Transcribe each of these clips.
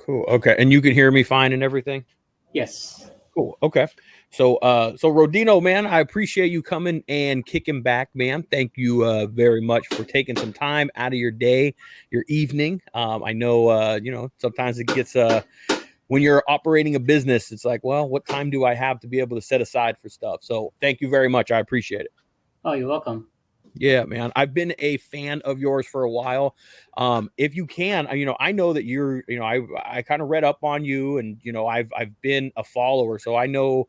Cool. Okay. And you can hear me fine and everything? Yes. Cool. Okay. So Rodino, man, I appreciate you coming and kicking back, man. Thank you very much for taking some time out of your day, your evening. I know sometimes it gets when you're operating a business, it's like, well, what time do I have to be able to set aside for stuff? So thank you very much. I appreciate it. Oh, you're welcome. Yeah, man. I've been a fan of yours for a while. If you can, I know that you're, I kind of read up on you, and I've been a follower, so I know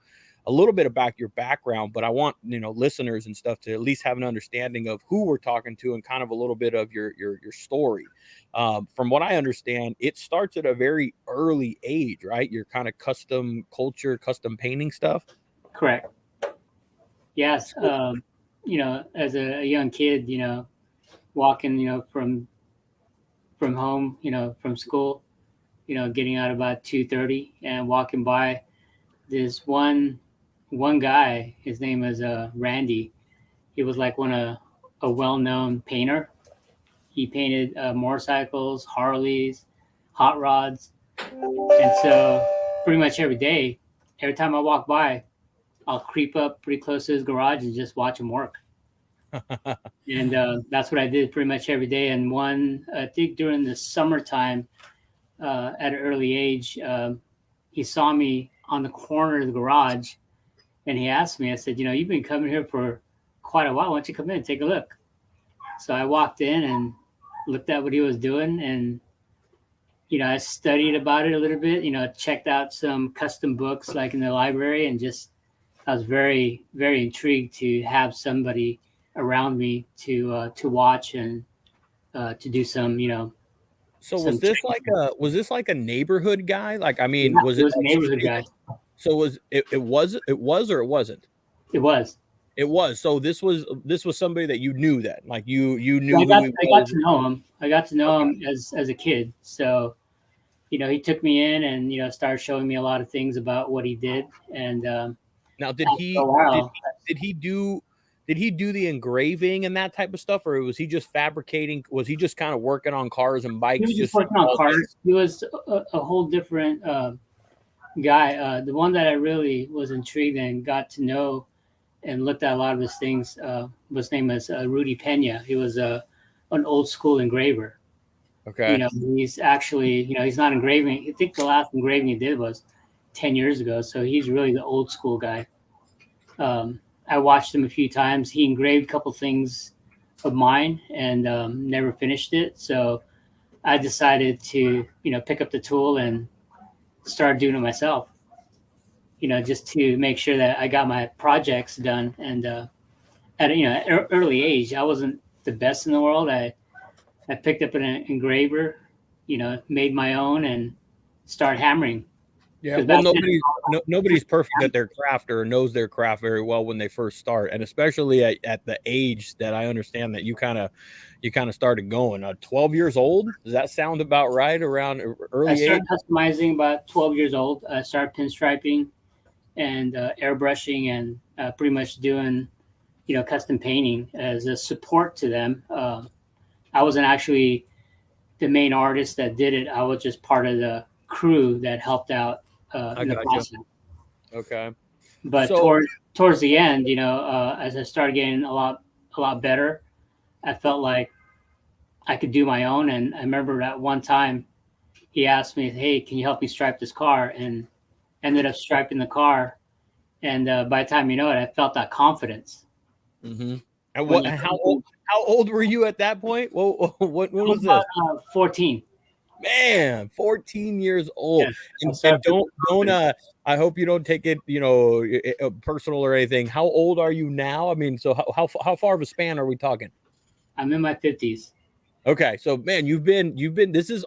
a little bit about your background. But I want listeners and stuff to at least have an understanding of who we're talking to and kind of a little bit of your story. From what I understand, it starts at a very early age, right? Your kind of custom culture, custom painting stuff. Correct. Yes. As a young kid, walking, from home, from school, getting out about 2:30 and walking by this one guy. His name is Randy. He was like a well-known painter. He painted motorcycles, Harleys, hot rods, and so pretty much every day, every time I walk by, I'll creep up pretty close to his garage and just watch him work. And that's what I did pretty much every day. And I think during the summertime, at an early age, he saw me on the corner of the garage, and he asked me. I said, "You've been coming here for quite a while. Why don't you come in and take a look?" So I walked in and looked at what he was doing, and I studied about it a little bit. Checked out some custom books like in the library, and just I was very, very intrigued to have somebody around me to watch and to do some. So Some was this like a neighborhood guy? Like, I mean, Yeah, was it it was a like neighborhood guy. so was it was or it wasn't? It was. It was. So this was somebody that you knew then. Like you So knew who he I got was. to know him. I got to know Okay. him as a kid. So he took me in and started showing me a lot of things about what he did. And Now after a while, did he do the engraving and that type of stuff, or was he just fabricating? Was he just kind of working on cars and he bikes was just just working on all day? cars. He was a whole different guy. The one that I really was intrigued and got to know and looked at a lot of his things was name is Rudy Pena. He was an old school engraver. Okay. He's actually, he's not engraving. I think the last engraving he did was 10 years ago. So he's really the old school guy. I watched him a few times. He engraved a couple things of mine and never finished it. So I decided to, pick up the tool and start doing it myself, just to make sure that I got my projects done. And at an early age, I wasn't the best in the world. I picked up an engraver, made my own and started hammering. Yeah, Because well, back then, nobody's perfect at their craft or knows their craft very well when they first start, and especially at the age that I understand that you kind of started going. 12 years old, does that sound about right? Around I early age? started customizing about 12 years old. I started pinstriping and airbrushing and pretty much doing, custom painting as a support to them. I wasn't actually the main artist that did it. I was just part of the crew that helped out I in the got you. process. Okay. But So towards the end, as I started getting a lot better, I felt like I could do my own. And I remember at one time he asked me, "Hey, can you help me stripe this car?" And ended up striping the car. And by the time you know it, I felt that confidence hmm and when what? you. How old were you at that point? Well, what I when was was this? about 14. Man, 14 years Yeah, old. I And started feeling don't confident. I hope you don't take it, personal or anything. How old are you now? I mean, so how far of a span are we talking? I'm in my 50s. Okay, so man, you've been this is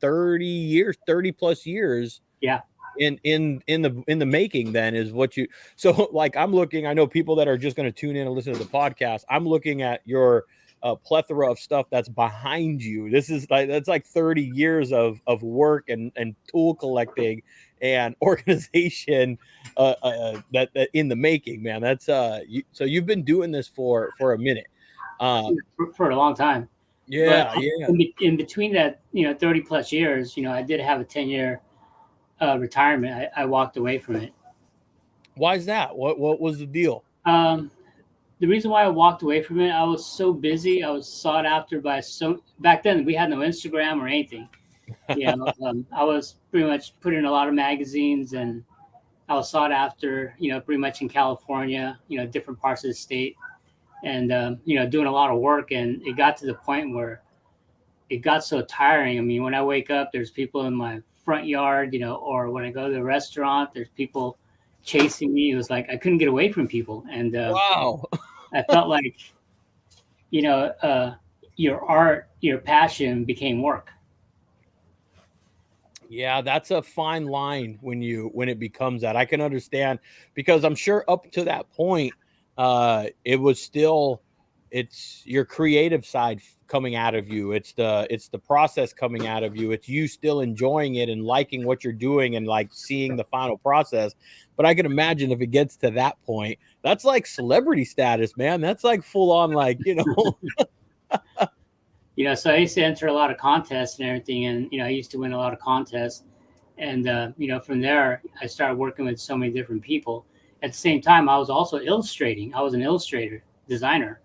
30 years, 30 plus years Yeah. in the making then is what you so like I'm looking, I know people that are just going to tune in and listen to the podcast. I'm looking at your plethora of stuff that's behind you. This is like that's like 30 years of work and tool collecting and organization that in the making, man. That's so you've been doing this for a minute. um For a long time. But Yeah, yeah. in between that, 30 plus years, I did have a 10-year retirement. I walked away from it. Why is that? What was the deal? Um, the reason why I walked away from it, I was so busy. I was sought after by so back then we had no Instagram or anything. I was pretty much put in a lot of magazines, and I was sought after. Pretty much in California, different parts of the state, and doing a lot of work. And it got to the point where it got so tiring. I mean, when I wake up, there's people in my front yard, or when I go to the restaurant, there's people chasing me. It was like I couldn't get away from people, and Wow. I felt like you know, your art, your passion became work. Yeah, that's a fine line when it becomes that. I can understand because I'm sure up to that point, it was still it's your creative side coming out of you. It's the process coming out of you. It's you still enjoying it and liking what you're doing and like seeing the final process. But I can imagine if it gets to that point, that's like celebrity status, man. That's like full on like, So I used to enter a lot of contests and everything, and I used to win a lot of contests. And from there, I started working with so many different people. At the same time, I was also illustrating. I was an illustrator, designer,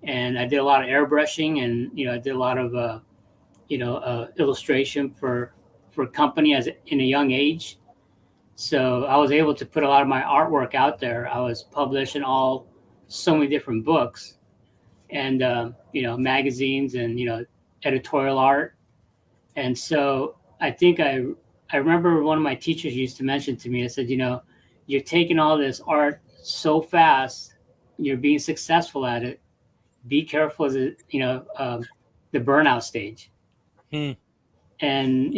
and I did a lot of airbrushing, and I did a lot of illustration for a company as in a young age. So I was able to put a lot of my artwork out there. I was published in so many different books, and magazines, and editorial art. And so I remember one of my teachers used to mention to me. I said, you're taking all this art so fast, you're being successful at it. Be careful as the burnout stage. Hmm. And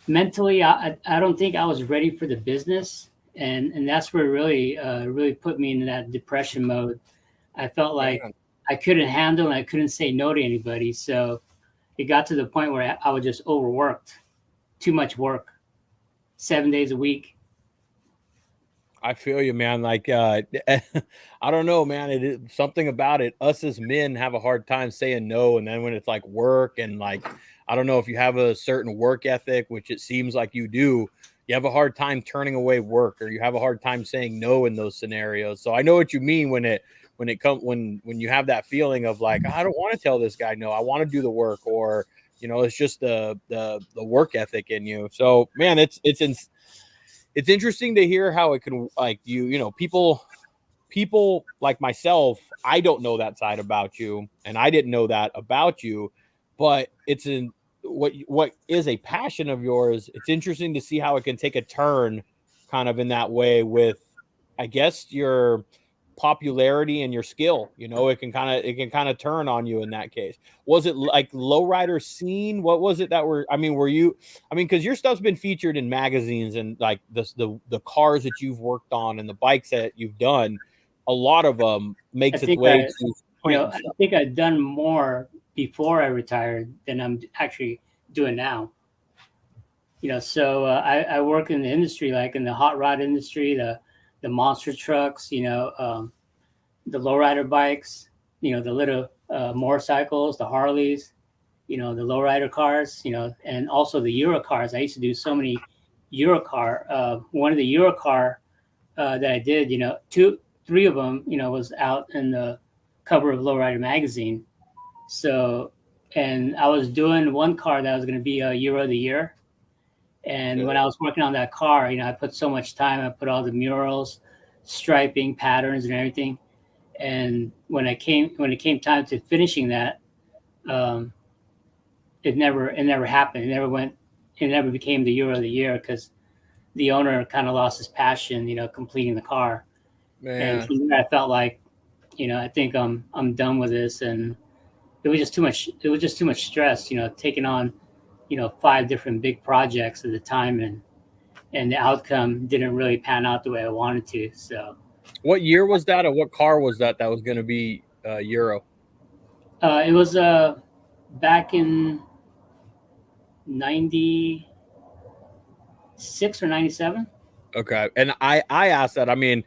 mentally, I don't think I was ready for the business, and that's where really put me into that depression mode. I felt like Man. I couldn't handle and I couldn't say no to anybody. So it got to the point where I was just overworked, too much work, 7 days a week. I feel you, man. Like, I don't know, man. It is something about it. Us as men have a hard time saying no, and then when it's like work and like, I don't know if you have a certain work ethic, which it seems like you do. You have a hard time turning away work, or you have a hard time saying no in those scenarios. So I know what you mean when you have that feeling of like, I don't want to tell this guy no. I want to do the work, or it's just the work ethic in you. So man, it's interesting to hear how it can like people like myself. I don't know that side about you, and I didn't know that about you, but it's in what is a passion of yours. It's interesting to see how it can take a turn kind of in that way with, I guess, your popularity and your skill. It can kind of turn on you in that case. Was it like lowrider scene? What was it that were you, because your stuff's been featured in magazines and like the cars that you've worked on and the bikes that you've done, a lot of them I makes its think way to print and I stuff. think I've done more before I retired than I'm actually doing now. So I work in the industry, like in the hot rod industry, the monster trucks, the lowrider bikes, the little motorcycles, the Harleys, the lowrider cars, and also the Euro cars. I used to do so many Euro car. One of the Euro car that I did, three of them, was out in the cover of Lowrider magazine. So, and I was doing one car that was going to be a Euro of the Year. And when I was working on that car, I put so much time. I put all the murals, striping, patterns, and everything. And when it came time to finishing that, um, it never happened. It never became the Euro of the Year because the owner kind of lost his passion, completing the car. And Man, from there, I felt like, I think I'm done with this, and it was just too much. It was just too much stress, taking on, 5 different big projects at the time, and the outcome didn't really pan out the way I wanted to. So what year was that, or what car was that was going to be Euro? it was back in '96 or '97. Okay. And I asked that. I mean,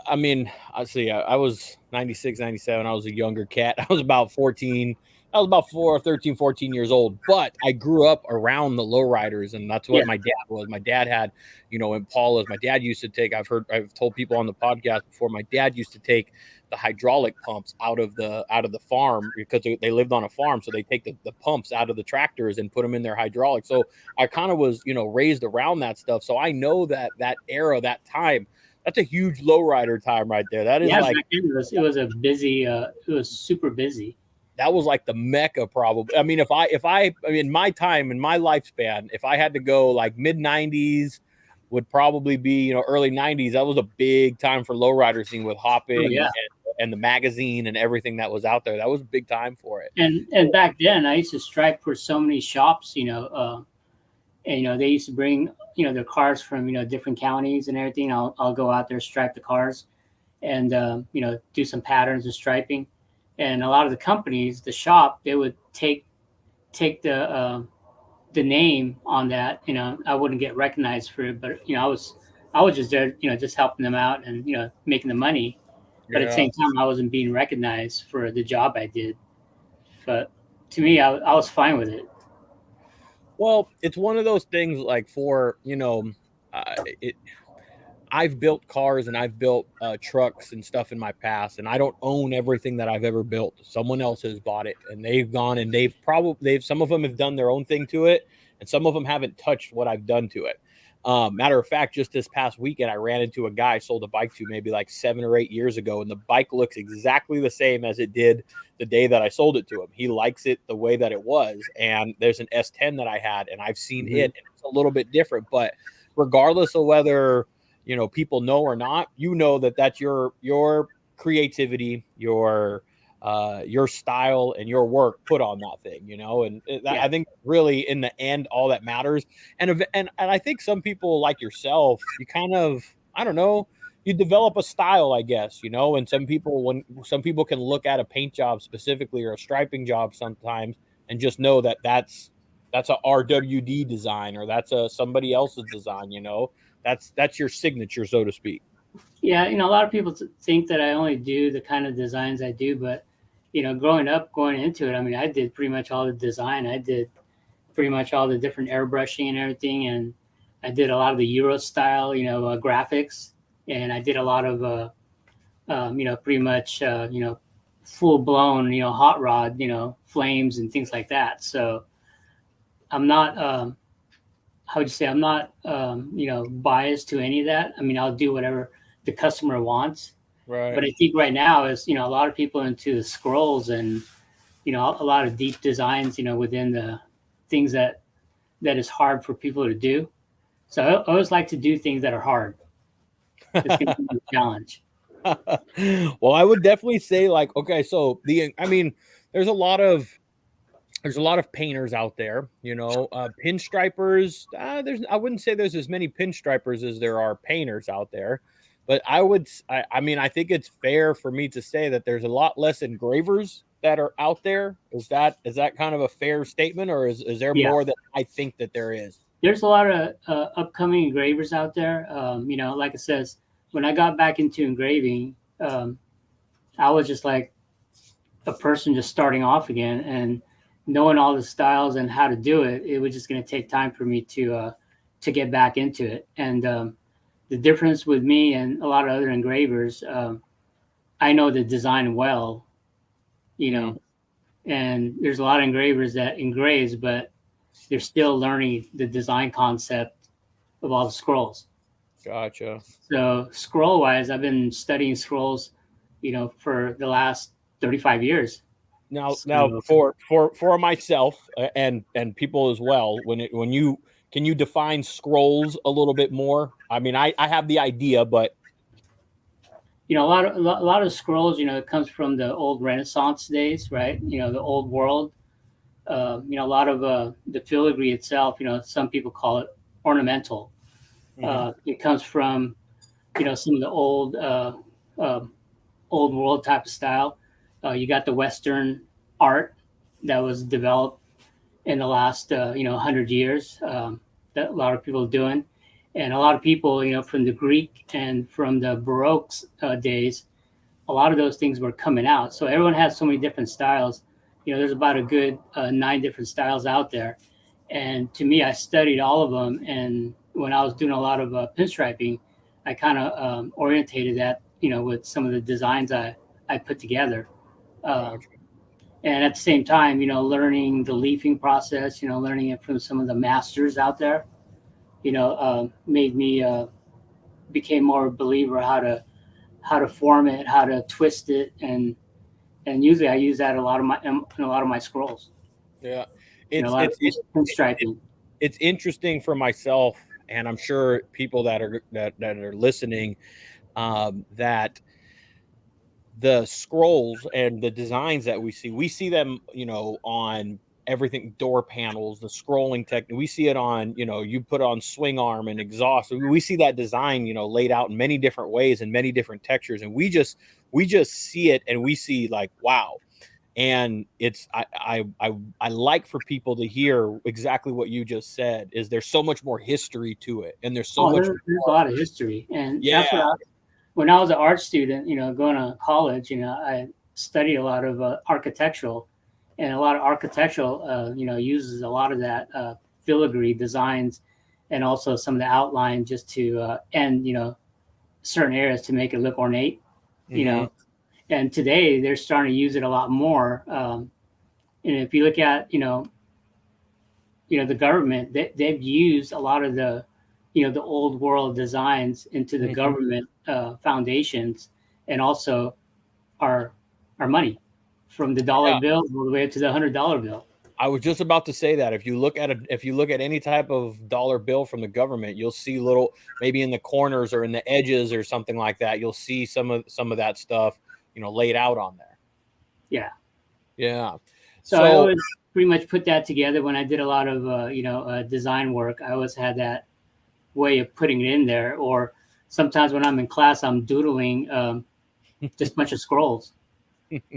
I mean, I see. I was 96, 97. I was a younger cat. I was about 14. I was about 14 years old, but I grew up around the lowriders, and that's Yeah. what my dad was. My dad had, Impalas. My dad used to take, I've told people on the podcast before, my dad used to take the hydraulic pumps out of the farm because they lived on a farm. So they take the pumps out of the tractors and put them in their hydraulics. So I kind of was, raised around that stuff. So I know that era, that time, that's a huge lowrider time right there. That is Yeah, like, back then it was a busy, it was super busy. that was like the mecca probably. I mean, I mean, my time in my lifespan, if I had to go like mid 90s would probably be, early 90s. That was a big time for lowrider scene with Oh hopping yeah. and the magazine and everything that was out there. That was a big time for it. And back then I used to stripe for so many shops, and they used to bring, their cars from, different counties and everything. I'll go out there, stripe the cars, and do some patterns of striping. And a lot of the companies, the shop, they would take the name on that. I wouldn't get recognized for it, but I was just there, just helping them out and making the money. But at the Yeah. same time, I wasn't being recognized for the job I did. But to me, I was fine with it. Well, it's one of those things like it, I've built cars and I've built trucks and stuff in my past, and I don't own everything that I've ever built. Someone else has bought it, and they've gone and they've some of them have done their own thing to it, and some of them haven't touched what I've done to it. Matter of fact, just this past weekend, I ran into a guy I sold a bike to maybe like 7 or 8 years ago, and the bike looks exactly the same as it did the day that I sold it to him. He likes it the way that it was, and there's an S10 that I had, and I've seen Mhm. it, and it's a little bit different, but regardless of whether people know or not, that that's your creativity, your style and your work put on that thing, and that, Yeah. I think really in the end all that matters. And I think some people like yourself, you kind of, I don't know, you develop a style, I guess, and some people can look at a paint job specifically or a striping job sometimes and just know that that's a RWD design or that's a somebody else's design, that's your signature, so to speak. Yeah, a lot of people think that I only do the kind of designs I do, but growing up, going into it, I mean, I did pretty much all the design. I did pretty much all the different airbrushing and everything, and I did a lot of the Euro style, graphics, and I did a lot of, pretty much, full blown, hot rod, flames and things like that. So I'm not, how would you say, I'm not, biased to any of that. I mean, I'll do whatever the customer wants. Right. But I think right now is, a lot of people into the scrolls and, a lot of deep designs, within the things that is hard for people to do. So I always like to do things that are hard. It's going to be a challenge. Well, I would definitely say like, okay, so I mean, there's a lot of painters out there, pinstripers. I wouldn't say there's as many pinstripers as there are painters out there, but I mean, I think it's fair for me to say that there's a lot less engravers that are out there. Is that kind of a fair statement, or is there Yeah. more that I think that there is? There's a lot of upcoming engravers out there. Like it says, when I got back into engraving, I was just like a person just starting off again and knowing all the styles and how to do it. It was just going to take time for me to get back into it. And the difference with me and a lot of other engravers, I know the design well, you Mm, know, and there's a lot of engravers that engraves, but they're still learning the design concept of all the scrolls. gotcha. So scroll wise, I've been studying scrolls, for the last 35 years. Now So for myself and people as well, when you can you define scrolls a little bit more? I mean, I have the idea, but a lot of scrolls, it comes from the old Renaissance days, right? The old world. A lot of the filigree itself, some people call it ornamental. Mhm. It comes from, some of the uh, old world type of style. You got the Western art that was developed in the last, 100 years, that a lot of people are doing. And a lot of people, from the Greek and from the Baroque days, a lot of those things were coming out. So everyone has so many different styles. There's about a good 9 different styles out there. And to me, I studied all of them. And when I was doing a lot of pinstriping, I kind of orientated that, with some of the designs I put together. Uh, Gotcha. and at the same time, learning the leafing process, learning it from some of the masters out there, made me became more a believer how to form it, how to twist it, and usually I use that in a lot of my scrolls. Yeah. A It's lot of it's it, it, pinstriping. it's interesting for myself, and I'm sure people that are listening, that the scrolls and the designs that we see them, on everything, door panels, the scrolling tech. We see it on, you put on swing arm and exhaust. We see that design, laid out in many different ways and many different textures. And we just see it and we see like, wow. And it's I like for people to hear exactly what you just said, is there's so much more history to it, and there's so Oh, much there's a more. lot of history, and that's Yeah. when I was an art student, going to college, I studied a lot of architectural, and a lot of architectural, uses a lot of that filigree designs, and also some of the outline just to and certain areas to make it look ornate, you Hmm. know. And today they're starting to use it a lot more. And if you look at the government, they've used a lot of the old world designs into the Hmm. government foundations, and also our our money, from the dollar Yeah. bill all the way up to the $100 bill. I was just about to say that if you look at any type of dollar bill from the government, you'll see little, maybe in the corners or in the edges or something like that. You'll see some of that stuff, laid out on there. Yeah. Yeah. So I So always pretty much put that together when I did a lot of design work. I always had that way of putting it in there. Or sometimes when I'm in class, I'm doodling just a bunch of scrolls.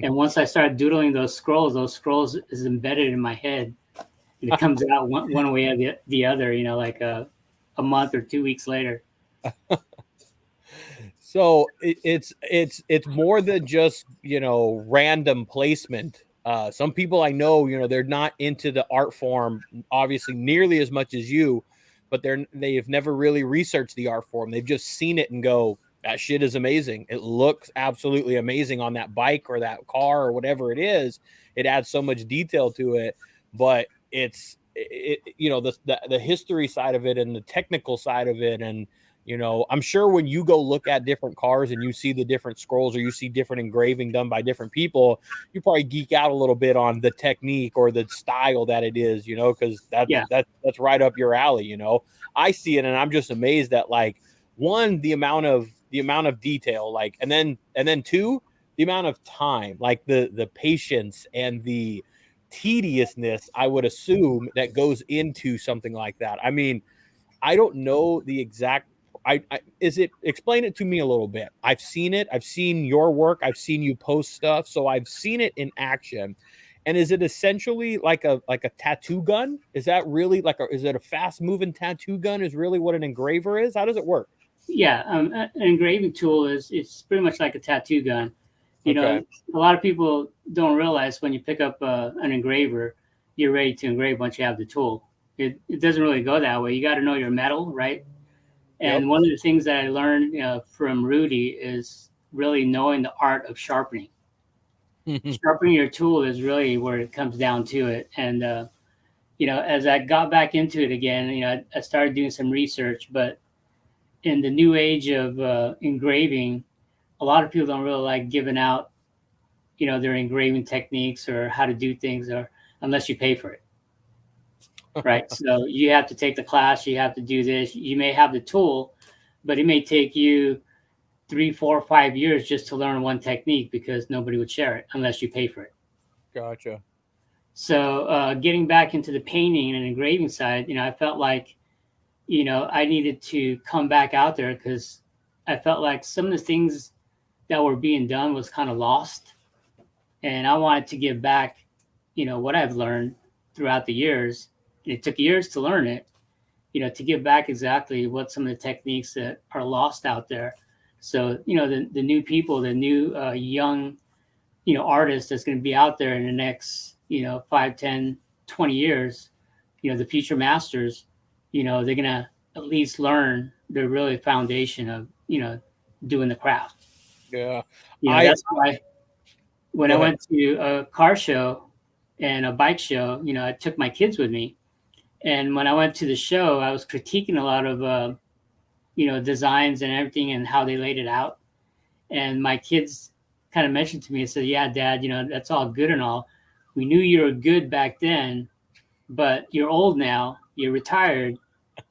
And once I start doodling those scrolls is embedded in my head, and it comes out one way or the other. Like a month or 2 weeks later. it's more than just, random placement. Some people I know, they're not into the art form obviously nearly as much as you, but they've never really researched the art form. They've just seen it and go, that shit is amazing. It looks absolutely amazing on that bike or that car or whatever it is. It adds so much detail to it, but the history side of it and the technical side of it. And I'm sure when you go look at different cars and you see the different scrolls or you see different engraving done by different people, you probably geek out a little bit on the technique or the style that it is, because Yeah, that's right up your alley. I see it and I'm just amazed at, like, one, the amount of detail, like, and then two, the amount of time, like the patience and the tediousness, I would assume, that goes into something like that. I mean, I don't know the exact. Is it, explain it to me a little bit. I've seen it. I've seen your work. I've seen you post stuff, so I've seen it in action. And is it essentially like a tattoo gun? Is that really is it a fast moving tattoo gun? Is really what an engraver is? How does it work? yeah. An engraving tool is it's pretty much like a tattoo gun. Okay. A lot of people don't realize when you pick up an engraver, you're ready to engrave once you have the tool. It doesn't really go that way. You got to know your metal, right? Yep. And one of the things that I learned from Rudy is really knowing the art of sharpening. Sharpening your tool is really where it comes down to it. And as I got back into it again, I started doing some research. But in the new age of engraving, a lot of people don't really like giving out, their engraving techniques or how to do things, or unless you pay for it, right? So you have to take the class, you have to do this. You may have the tool, but it may take you 3, 4, 5 years just to learn one technique because nobody would share it unless you pay for it. Gotcha. So getting back into the painting and engraving side, I felt like, I needed to come back out there because I felt like some of the things that were being done was kind of lost. And I wanted to give back, what I've learned throughout the years. It took years to learn it. to give back exactly what some of the techniques that are lost out there. So, the new people, the new young, artist that's going to be out there in the next, 5, 10, 20 years, the future masters, they're going to at least learn the really foundation of, doing the craft. Yeah. That's why when Go I ahead. went to a car show and a bike show, I took my kids with me. And when I went to the show, I was critiquing a lot of, designs and everything and how they laid it out. And my kids kind of mentioned to me and said, "Yeah, Dad, that's all good and all. We knew you were good back then, but you're old now. You're retired.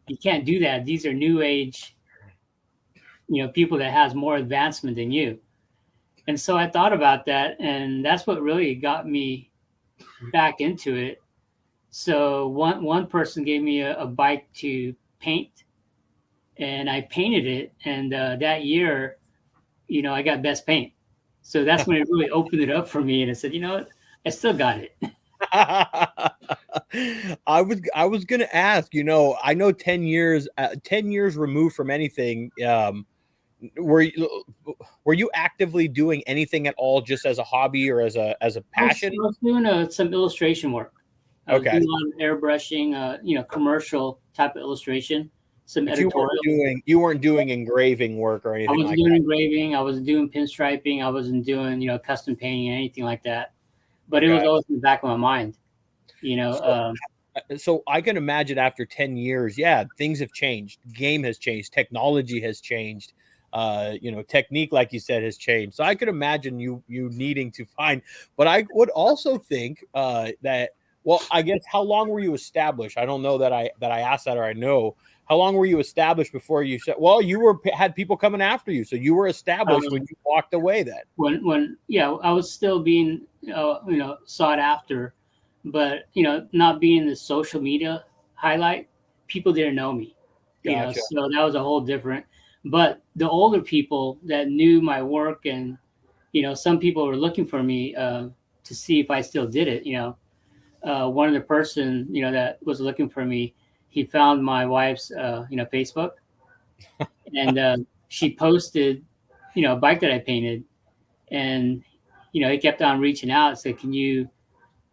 You can't do that. These are new age, people that has more advancement than you." And so I thought about that, and that's what really got me back into it. So one person gave me a bike to paint, and I painted it. And that year, I got best paint. So that's when it really opened it up for me, and I said, what, I still got it. I was gonna ask, I know 10 years removed from anything. Were you were you actively doing anything at all, just as a hobby or as a passion? I was doing some illustration work. I was Okay, doing a lot of airbrushing, commercial type of illustration, some but editorial. you weren't doing engraving work or I anything wasn't like doing that. engraving. I wasn't doing pinstriping. I wasn't doing, custom painting, anything like that. But it was Okay. always in the back of my mind, So so I can imagine after 10 years, yeah, things have changed. Game has changed, technology has changed. Technique, like you said, has changed. So I could imagine you needing to find, but I would also think that, well, I guess, how long were you established? I don't know that I asked that, or I know. How long were you established before you said, well, had people coming after you, so you were established when um, you walked away then? when yeah, I was still being sought after, but not being the social media highlight, people didn't know me. Gotcha. So that was a whole different. But the older people that knew my work, and some people were looking for me to see if I still did it. One of the person that was looking for me, he found my wife's Facebook, and she posted a bike that I painted, and he kept on reaching out and said, "Can you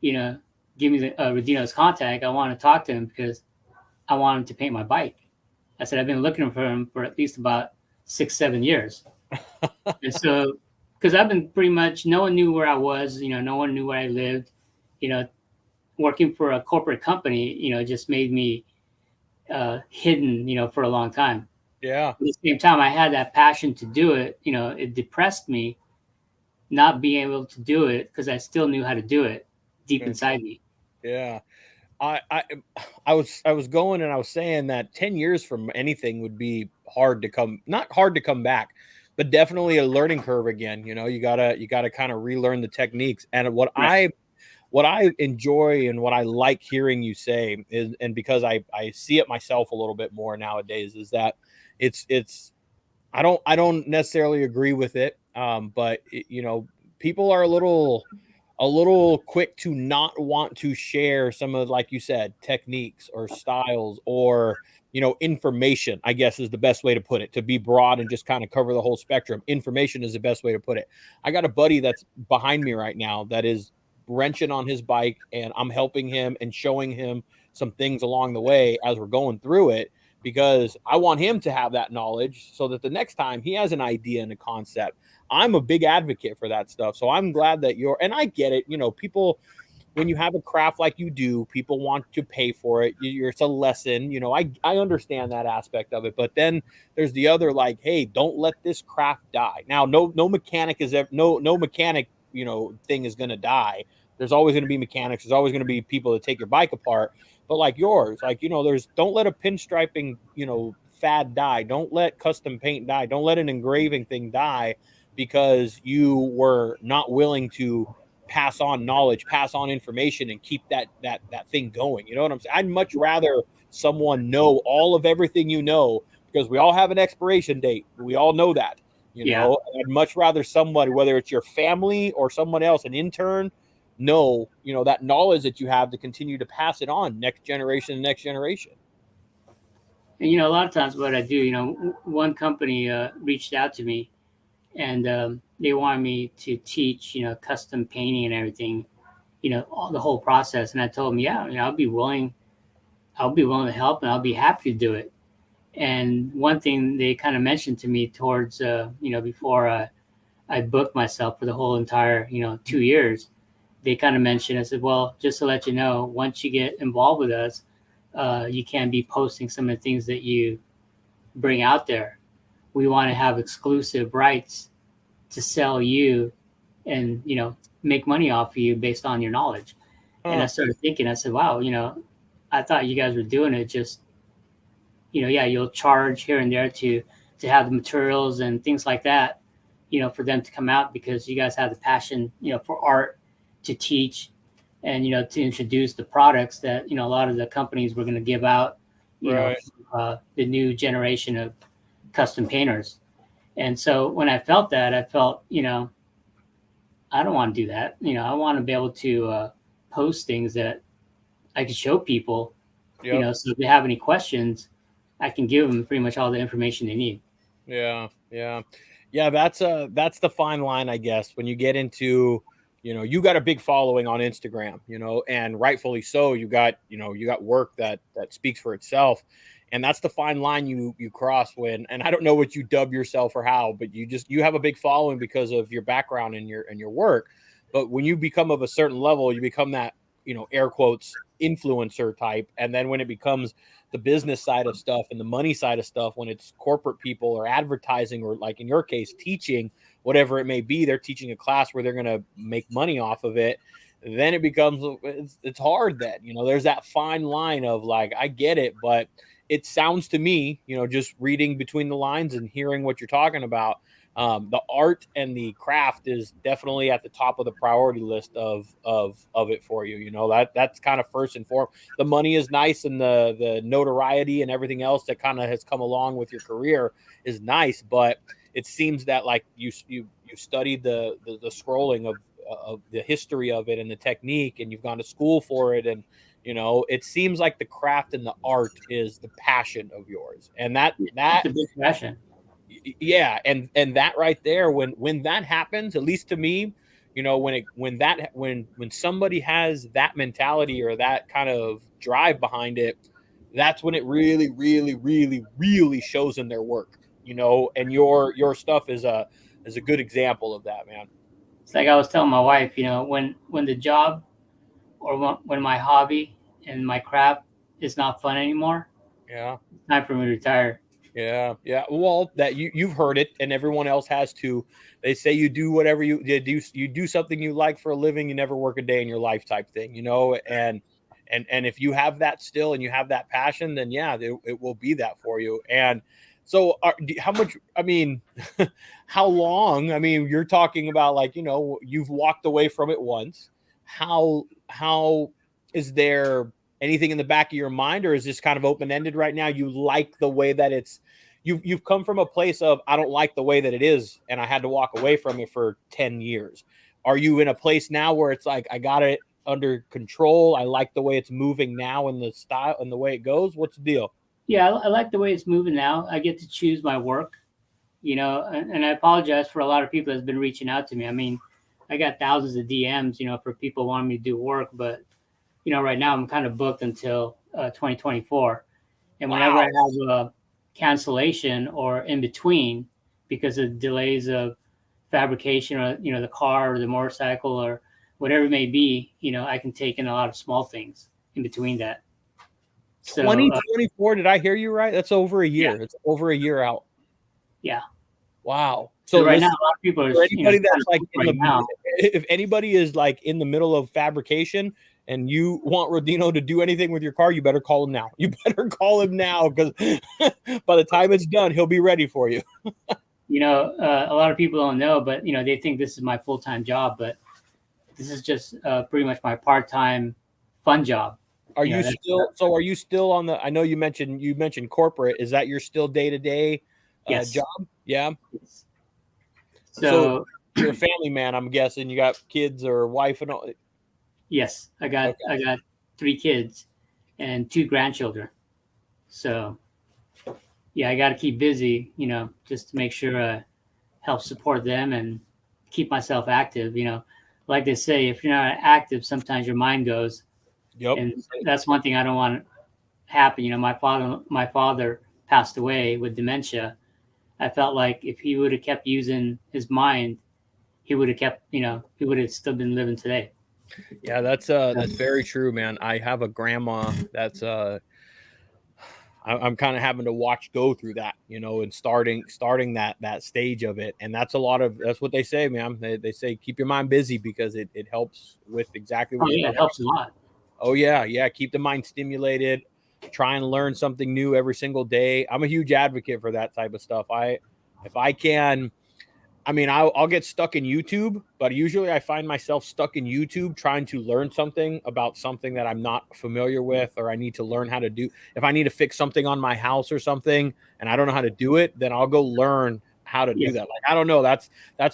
you know give me the Rodino's contact? I want to talk to him because I want him to paint my bike." I said, "I've been looking for him for at least about 6-7 years." And so, because I've been pretty much, no one knew where I was, no one knew where I lived, you know, working for a corporate company, just made me hidden, for a long time. Yeah. At the same time, I had that passion to do it. It depressed me not being able to do it because I still knew how to do it deep Okay. inside me. Yeah. I I I was going and I was saying that 10 years from anything would be hard to come, not hard to come back, but definitely a learning curve again. You gotta kind of relearn the techniques. And Right. what I enjoy and what I like hearing you say is, and because I see it myself a little bit more nowadays, is that it's I don't necessarily agree with it. But people are a little quick to not want to share some of, like you said, techniques or styles, or information, I guess, is the best way to put it, to be broad and just kind of cover the whole spectrum. Information is the best way to put it. I got a buddy that's behind me right now that is wrenching on his bike, and I'm helping him and showing him some things along the way as we're going through it, because I want him to have that knowledge so that the next time he has an idea and a concept. I'm a big advocate for that stuff. So I'm glad that and I get it. People, when you have a craft like you do, people want to pay for it. It's a lesson. I understand that aspect of it. But then there's the other, like, hey, don't let this craft die. Now, no mechanic is ever, no mechanic, thing is going to die. There's always going to be mechanics. There's always going to be people that take your bike apart. But like yours, like, don't let a pinstriping, fad die. Don't let custom paint die. Don't let an engraving thing die because you were not willing to pass on knowledge, pass on information, and keep that thing going. You know what I'm saying? I'd much rather someone know all of everything, because we all have an expiration date. We all know that. Yeah. I'd much rather somebody, whether it's your family or someone else, an intern, know that knowledge that you have, to continue to pass it on next generation. And a lot of times what I do, one company reached out to me, and they wanted me to teach, custom painting and everything, all the whole process. And I told them, yeah, I'll be willing to help, and I'll be happy to do it. And one thing they kind of mentioned to me towards, before I booked myself for the whole entire, 2 years, they kind of mentioned, I said, well, just to let you know, once you get involved with us, you can be posting some of the things that you bring out there. We want to have exclusive rights to sell you and, make money off of you based on your knowledge. And I Huh. started thinking, I said, wow, I thought you guys were doing it just, yeah, you'll charge here and there to have the materials and things like that, for them to come out because you guys have the passion, for art to teach and, to introduce the products that, a lot of the companies were going to give out, Right. the new generation of custom painters. And so when I felt that, I felt, I don't want to do that. I want to be able to post things that I can show people, Yep. so if they have any questions, I can give them pretty much all the information they need. Yeah, yeah, yeah. That's the fine line, I guess. When you get into, you got a big following on Instagram, and rightfully so. You got work that speaks for itself, and that's the fine line you cross when. And I don't know what you dub yourself or how, but you have a big following because of your background and your work. But when you become of a certain level, you become that, air quotes influencer type, and then when it becomes the business side of stuff and the money side of stuff, when it's corporate people or advertising or, like in your case, teaching, whatever it may be, they're teaching a class where they're going to make money off of it, then it becomes, it's hard. That, there's that fine line of, like, I get it, but it sounds to me, just reading between the lines and hearing what you're talking about, the art and the craft is definitely at the top of the priority list of it for you. That's kind of first and foremost. The money is nice, and the notoriety and everything else that kind of has come along with your career is nice, but it seems that, like, you studied the scrolling of the history of it and the technique, and you've gone to school for it, and it seems like the craft and the art is the passion of yours, and that It's a big passion. yeah, and that right there, when that happens, at least to me, when somebody has that mentality or that kind of drive behind it, that's when it really, really, really, really shows in their work. And your stuff is a good example of that, man. It's like I was telling my wife, when the job or when my hobby and my craft is not fun anymore, Yeah. it's time for me to retire. Yeah, yeah. Well, that you've heard it, and everyone else has too. They say you do whatever you do something you like for a living. You never work a day in your life, type thing. And if you have that still and you have that passion, then yeah, it will be that for you. And so, how much? I mean, how long? I mean, you're talking about, like, you've walked away from it once. How is there anything in the back of your mind, or is this kind of open ended right now? You like the way that you've come from a place of, I don't like the way that it is, and I had to walk away from it for 10 years. Are you in a place now where it's like, I got it under control, I like the way it's moving now and the style and the way it goes? What's the deal? Yeah, I like the way it's moving now. I get to choose my work, and I apologize for a lot of people that's been reaching out to me. I mean, I got thousands of DMs, for people wanting me to do work, but right now I'm kind of booked until 2024. And whenever I Wow. have a cancellation or in between because of delays of fabrication or the car or the motorcycle or whatever it may be, I can take in a lot of small things in between that. So 2024, did I hear you right? That's over a yeah, year. It's over a year out. yeah. Wow. So So right now listen, a lot of people are for kind anybody of that's like booked right now. if anybody is like in the middle of fabrication and you want Rodino to do anything with your car, you better call him now. You better call him now, because by the time it's done, he'll be ready for you. A lot of people don't know, but they think this is my full time job, but this is just pretty much my part time fun job. Are You know, you that's still so are you still on the, I know you mentioned corporate. Is that your still day-to-day yes. job? Yeah. Yes. So So you're a family man, I'm guessing. You got kids or wife and all. yes, I Okay. got 3 kids and 2 grandchildren. So yeah, I got to keep busy, just to make sure I help support them and keep myself active. Like they say, if you're not active, sometimes your mind goes, Yep. and that's one thing I don't want to happen. My father passed away with dementia. I felt like if he would have kept using his mind, he would have kept, he would have still been living today. Yeah, that's very true, man. I have a grandma that's I'm kind of having to watch go through that, and starting that stage of it. And that's what they say, man. They say keep your mind busy because it helps with exactly Oh what you're yeah, talking it helps a lot. about. Oh yeah, keep the mind stimulated. Try and learn something new every single day. I'm a huge advocate for that type of stuff. If I can, I mean, I'll get stuck in YouTube, but usually I find myself stuck in YouTube trying to learn something about something that I'm not familiar with, or I need to learn how to do. If I need to fix something on my house or something, and I don't know how to do it, then I'll go learn how to do Yes. that. Like I don't know, that's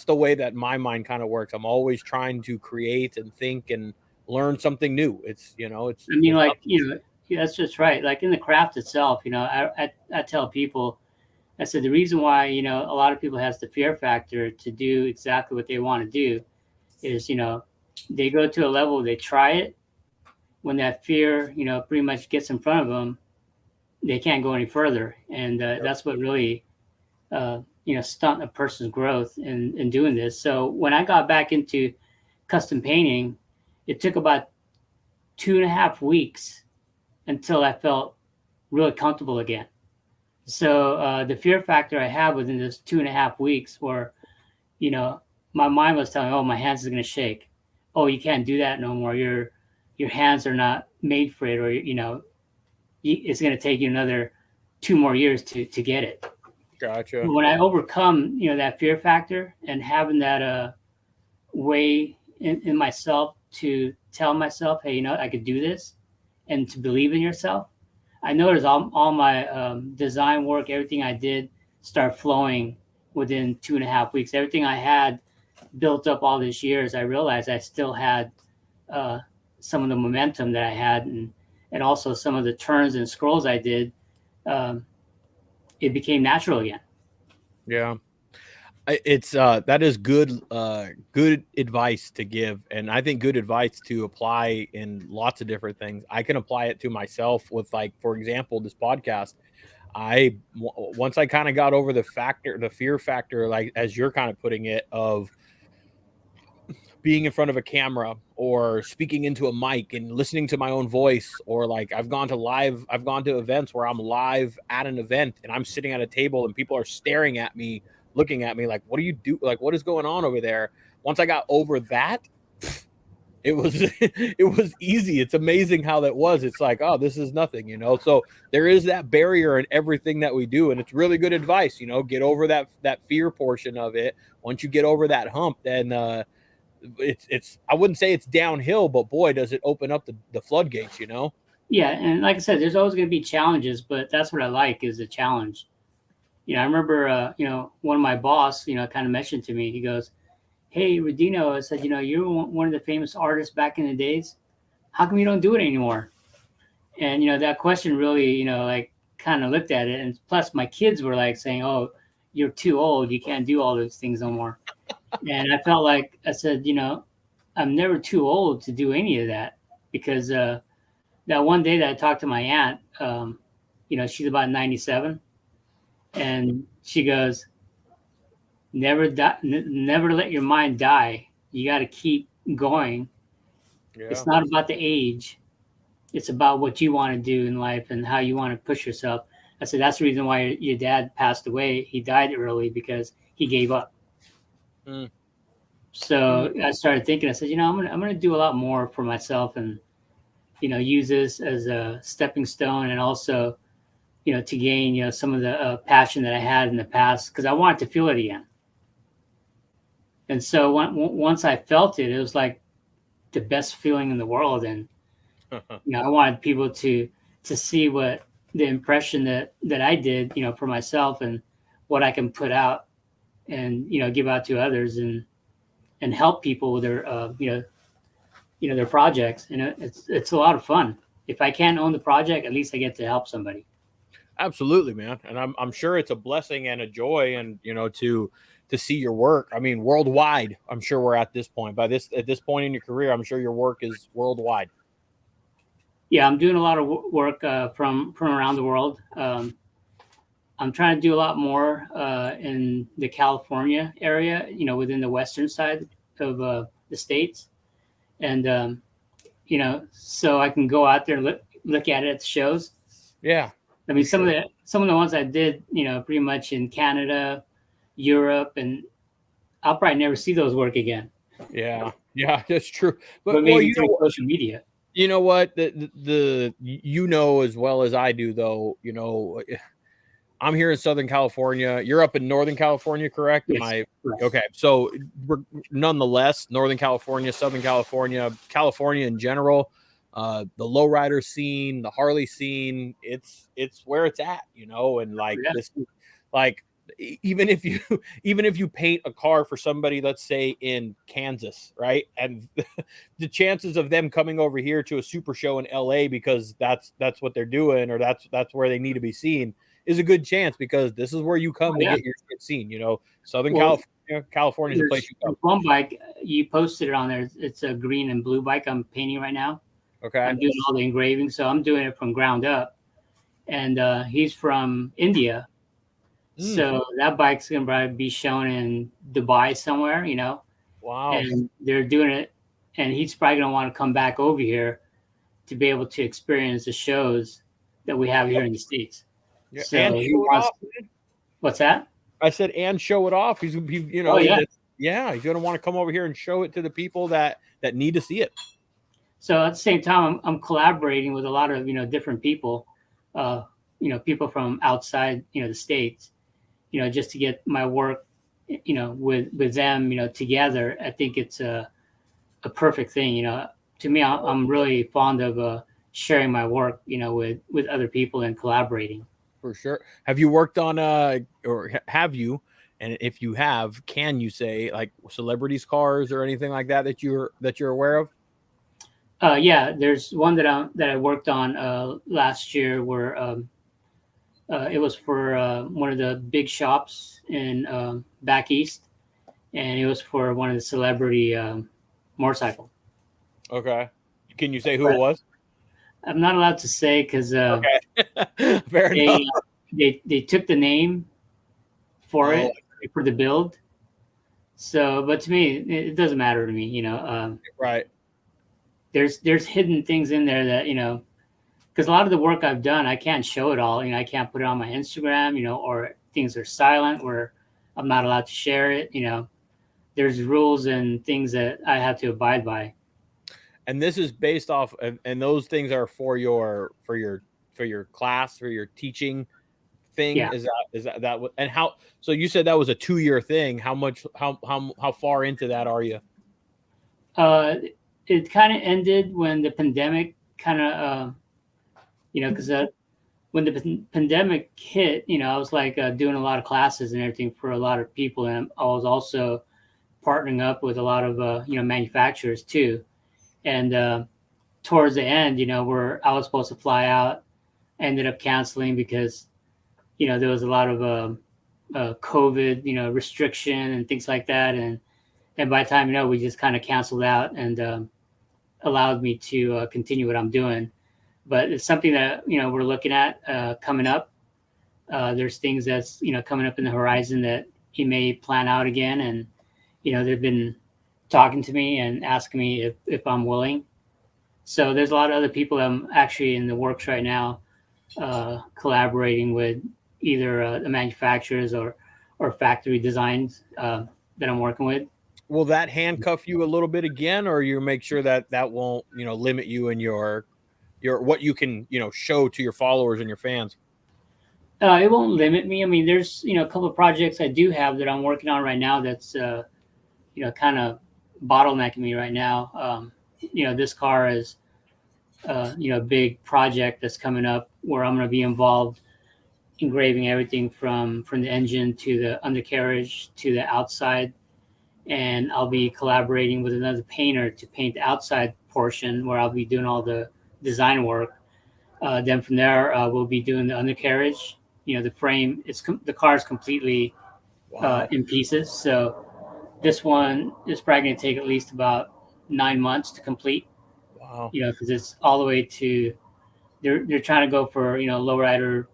the way that my mind kind of works. I'm always trying to create and think and learn something new. I mean, There's like, nothing. yeah, that's just right. Like in the craft itself, I tell people, I said, the reason why, a lot of people has the fear factor to do exactly what they want to do is, they go to a level, they try it. When that fear, pretty much gets in front of them, they can't go any further. And that's what really, stunt a person's growth in doing this. So when I got back into custom painting, it took about 2.5 weeks until I felt really comfortable again. So the fear factor I had within this 2.5 weeks, where you know my mind was telling, "Oh, my hands is going to shake. Oh, you can't do that no more. Your hands are not made for it, or it's going to take you another 2 more years to get it." Gotcha. When I overcome that fear factor and having that way in myself to tell myself, "Hey, I could do this," and to believe in yourself, I noticed all my design work, everything I did, start flowing within 2.5 weeks. Everything I had built up all these years, I realized I still had uh, some of the momentum that I had, and also some of the turns and scrolls I did. Um, it became natural again. Yeah. It's that is good advice to give, and I think good advice to apply in lots of different things. I can apply it to myself with, like, for example, this podcast. Once I kind of got over the fear factor, like as you're kind of putting it, of being in front of a camera or speaking into a mic and listening to my own voice, or like I've gone to events where I'm live at an event and I'm sitting at a table and people are staring at me, looking at me like, what do you do, like what is going on over there? Once I got over that, it was it was easy. It's amazing how that was. It's like, oh, this is nothing. So there is that barrier in everything that we do, and it's really good advice. Get over that fear portion of it. Once you get over that hump, then it's I wouldn't say it's downhill, but boy, does it open up the floodgates. Yeah, and like I said, there's always going to be challenges, but that's what I like is a challenge. I remember, one of my boss, kind of mentioned to me. He goes, "Hey, Rodino," I said, "you're one of the famous artists back in the days. How come you don't do it anymore?" And that question really, like kind of looked at it, and plus my kids were like saying, "Oh, you're too old. You can't do all those things no more." And I felt like I said, I'm never too old to do any of that because that one day that I talked to my aunt, she's about 97, and she goes, "Never die, never let your mind die. You got to keep going. Yeah. It's not about the age. It's about what you want to do in life and how you want to push yourself." I said, "That's the reason why your dad passed away. He died early because he gave up." Mm, mm. So I started thinking, I said, I'm gonna do a lot more for myself and, use this as a stepping stone and also, to gain, some of the passion that I had in the past because I wanted to feel it again. And so once I felt it, it was like the best feeling in the world. And, I wanted people to see what the impression that I did, for myself and what I can put out and, give out to others and help people with their, their projects. It's a lot of fun. If I can't own the project, at least I get to help somebody. Absolutely, man. And I'm sure it's a blessing and a joy, and to see your work. I mean, worldwide. I'm sure we're at this point. At this point in your career, I'm sure your work is worldwide. Yeah, I'm doing a lot of work from around the world. I'm trying to do a lot more in the California area, within the western side of the states, and so I can go out there and look at it at the shows. Yeah. I mean, some of the ones I did, pretty much in Canada, Europe, and I'll probably never see those work again. Yeah. Yeah, that's true. But But well, maybe through social media. you know what? As well as I do, though, I'm here in Southern California. You're up in Northern California, correct? Am Yes. I Right. okay? So, nonetheless, Northern California, Southern California, California in general, the lowrider scene, the Harley scene, it's where it's at, and like Yeah. this, like even if you even if you paint a car for somebody, let's say in Kansas, right, and the chances of them coming over here to a super show in LA because that's what they're doing, or that's where they need to be seen, is a good chance, because this is where you come to Yeah. get your shit seen. Southern Well, California is a place you come. one bike you posted it on there. It's a green and blue bike I'm painting right now. Okay. I'm doing all the engraving, so I'm doing it from ground up. And he's from India, so that bike's gonna probably be shown in Dubai somewhere, Wow. And they're doing it, and he's probably gonna want to come back over here to be able to experience the shows that we have here in the States. Yeah. So And he show it wants. off. What's that? I said, and show it off. He's Oh, yeah. Yeah, he's gonna want to come over here and show it to the people that need to see it. So at the same time, I'm collaborating with a lot of different people, people from outside the states, just to get my work, with them, together. I think it's a perfect thing. To me, I'm really fond of sharing my work, with other people and collaborating. For sure. Have you worked on or have you? And if you have, can you say like celebrities' cars or anything like that you're aware of? Yeah, there's one that I worked on last year where it was for one of the big shops in back east, and it was for one of the celebrity motorcycle. Okay. Can you say who But it was? I'm not allowed to say because Okay. Fair enough. they took the name for Oh. it for the build. So, but to me, it doesn't matter to me. Right. There's hidden things in there that because a lot of the work I've done, I can't show it all. I can't put it on my Instagram, or things are silent where I'm not allowed to share it. There's rules and things that I have to abide by. And this is based off, and those things are for your class, for your teaching thing. Yeah. Is that what? And how? So you said that was a 2-year thing. How far into that are you? It kind of ended when the pandemic kind of, because when the pandemic hit, I was like doing a lot of classes and everything for a lot of people, and I was also partnering up with a lot of manufacturers too. And towards the end, where I was supposed to fly out, I ended up canceling because there was a lot of COVID restriction and things like that, and by the time we just kind of canceled out and allowed me to continue what I'm doing. But it's something that we're looking at coming up. There's things that's coming up in the horizon that he may plan out again, and they've been talking to me and asking me if I'm willing. So there's a lot of other people that I'm actually in the works right now, collaborating with either the manufacturers or factory designs that I'm working with. Will that handcuff you a little bit again, or you make sure that won't limit you in your what you can show to your followers and your fans? It won't limit me. I mean, there's a couple of projects I do have that I'm working on right now that's kind of bottlenecking me right now. This car is a big project that's coming up where I'm going to be involved engraving everything from the engine to the undercarriage to the outside, and I'll be collaborating with another painter to paint the outside portion where I'll be doing all the design work. Then from there, we'll be doing the undercarriage. The frame. The car is completely Wow. in pieces. So this one is probably going to take at least about 9 months to complete. Wow. Because it's all the way to they're trying to go for lowrider.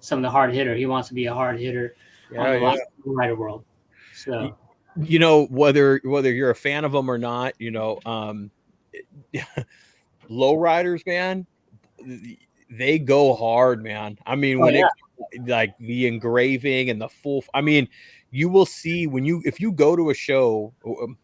Some of the hard hitter. He wants to be a hard hitter on Yeah, the yeah. lowrider world. So Whether you're a fan of them or not, lowriders, man, they go hard, man. I mean, oh when yeah, it like the engraving and the full, I mean, you will see if you go to a show.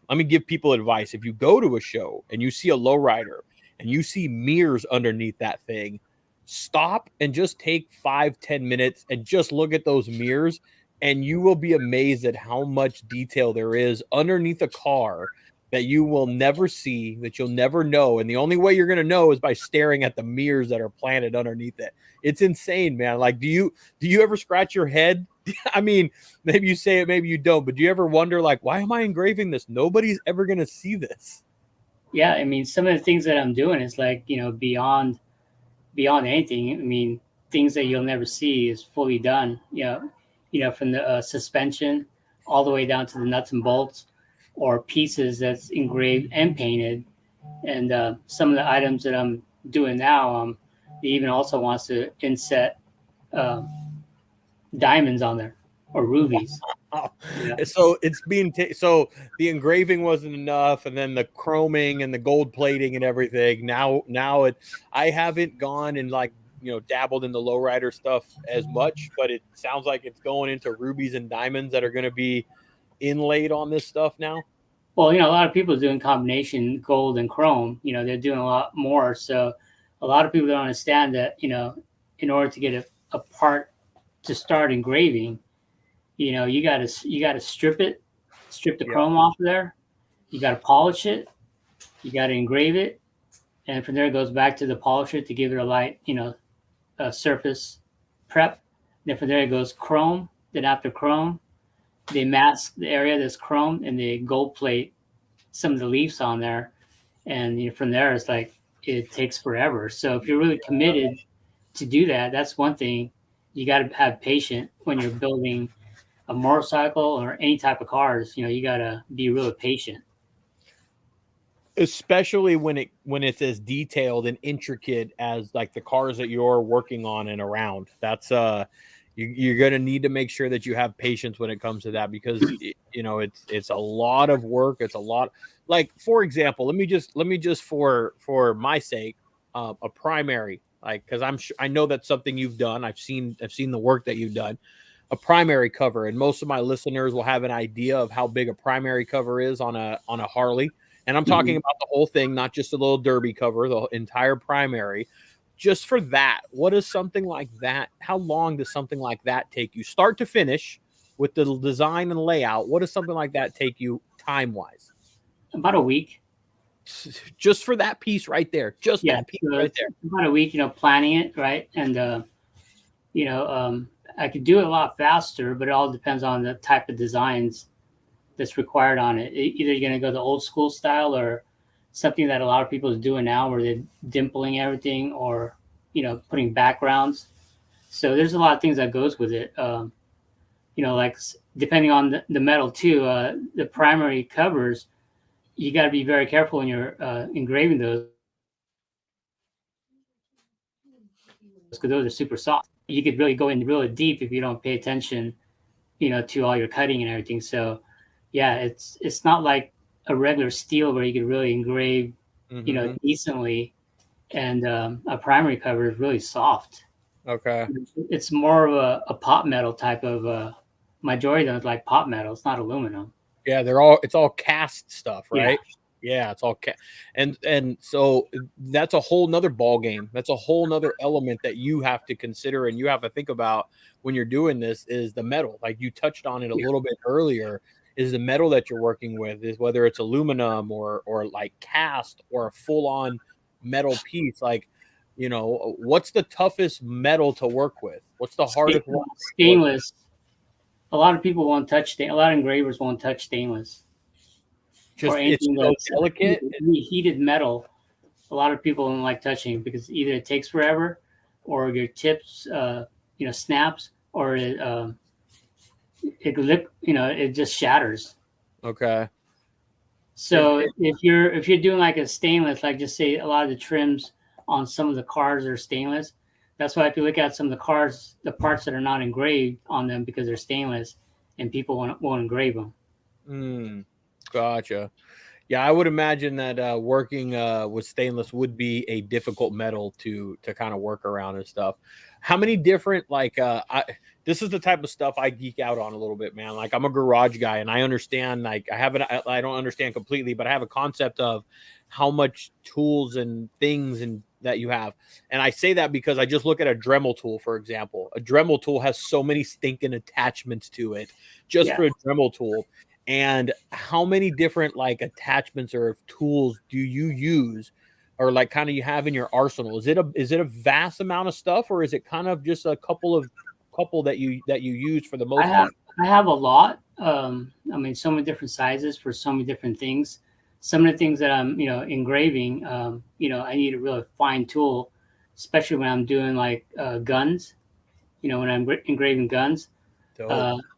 Let me give people advice. If you go to a show and you see a lowrider and you see mirrors underneath that thing, stop and just take 5-10 minutes and just look at those mirrors, and you will be amazed at how much detail there is underneath a car that you will never see, that you'll never know. And the only way you're going to know is by staring at the mirrors that are planted underneath it. It's insane, man. Like, do you ever scratch your head? I mean, maybe you say it, maybe you don't, but do you ever wonder, like, why am I engraving this? Nobody's ever going to see this. yeah. I mean, some of the things that I'm doing is like beyond anything. I mean, things that you'll never see is fully done. From the suspension all the way down to the nuts and bolts, or pieces that's engraved and painted. And some of the items that I'm doing now, he even also wants to inset uh, diamonds on there or rubies. Oh, Yeah. so it's being so the engraving wasn't enough, and then the chroming and the gold plating and everything. Now I haven't gone and like dabbled in the lowrider stuff as much, but it sounds like it's going into rubies and diamonds that are going to be inlaid on this stuff now. Well, a lot of people are doing combination gold and chrome. They're doing a lot more. So a lot of people don't understand that, in order to get a part to start engraving, you gotta strip the Yeah. chrome off of there. You gotta polish it. You gotta engrave it, and from there it goes back to the polisher to give it a light, surface prep. Then from there it goes chrome. Then after chrome, they mask the area that's chrome and they gold plate some of the leaves on there. And from there, it's like it takes forever. So if you're really committed to do that, that's one thing. You got to have patience when you're building a motorcycle or any type of cars. You got to be really patient. Especially when it's as detailed and intricate as like the cars that you're working on and around. That's you're going to need to make sure that you have patience when it comes to that, because it's a lot of work. It's a lot. Like, for example, let me just for my sake, a primary, like, because I know that's something you've done. I've seen the work that you've done. A primary cover, and most of my listeners will have an idea of how big a primary cover is on a Harley. And I'm talking about the whole thing, not just a little derby cover, the entire primary. Just for that, what is something like that? How long does something like that take you, start to finish, with the design and layout? What does something like that take you time wise? About a week. Just for that piece right there. Just Yeah, that piece so right there. about a week. Planning it right, and I could do it a lot faster, but it all depends on the type of designs that's required on it. Either you're going to go the old school style or something that a lot of people are doing now where they're dimpling everything, or putting backgrounds. So there's a lot of things that goes with it. Like depending on the metal too, the primary covers, you got to be very careful when you're engraving those, because those are super soft. You could really go in really deep if you don't pay attention to all your cutting and everything. So yeah, it's not like a regular steel where you could really engrave decently. And a primary cover is really soft. Okay. It's more of a pot metal type of majority of them is like pot metal. It's not aluminum. Yeah, it's all cast stuff, right? Yeah, it's all and so that's a whole nother ball game. That's a whole nother element that you have to consider and you have to think about when you're doing this, is the metal. Like you touched on it a little bit earlier, is the metal that you're working with, is whether it's aluminum or like cast or a full on metal piece. Like, what's the toughest metal to work with? What's the hardest one? Stainless. A lot of people won't touch a lot of engravers won't touch stainless or Just it's anything so that's delicate. heated metal. a lot of people don't like touching because either it takes forever, or your tips, snaps, or it just shatters. Okay. So if you're doing like a stainless, like just say a lot of the trims on some of the cars are stainless. That's why if you look at some of the cars, the parts that are not engraved on them because they're stainless, and people won't engrave them. Gotcha. Yeah, I would imagine that working with stainless would be a difficult metal to kind of work around and stuff. How many different this is the type of stuff I geek out on a little bit, man. Like I'm a garage guy and I understand like I don't understand completely, but I have a concept of how much tools and things and that you have. And I say that because I just look at a Dremel tool, for example. A Dremel tool has so many stinking attachments to it just for a Dremel tool. And how many different like attachments or tools do you use or like kind of you have in your arsenal? Is it a vast amount of stuff, or is it kind of just a couple that you use for the most part? I have a lot. I mean, so many different sizes for so many different things. Some of the things that I'm, engraving, I need a really fine tool, especially when I'm doing like guns. When I'm engraving guns,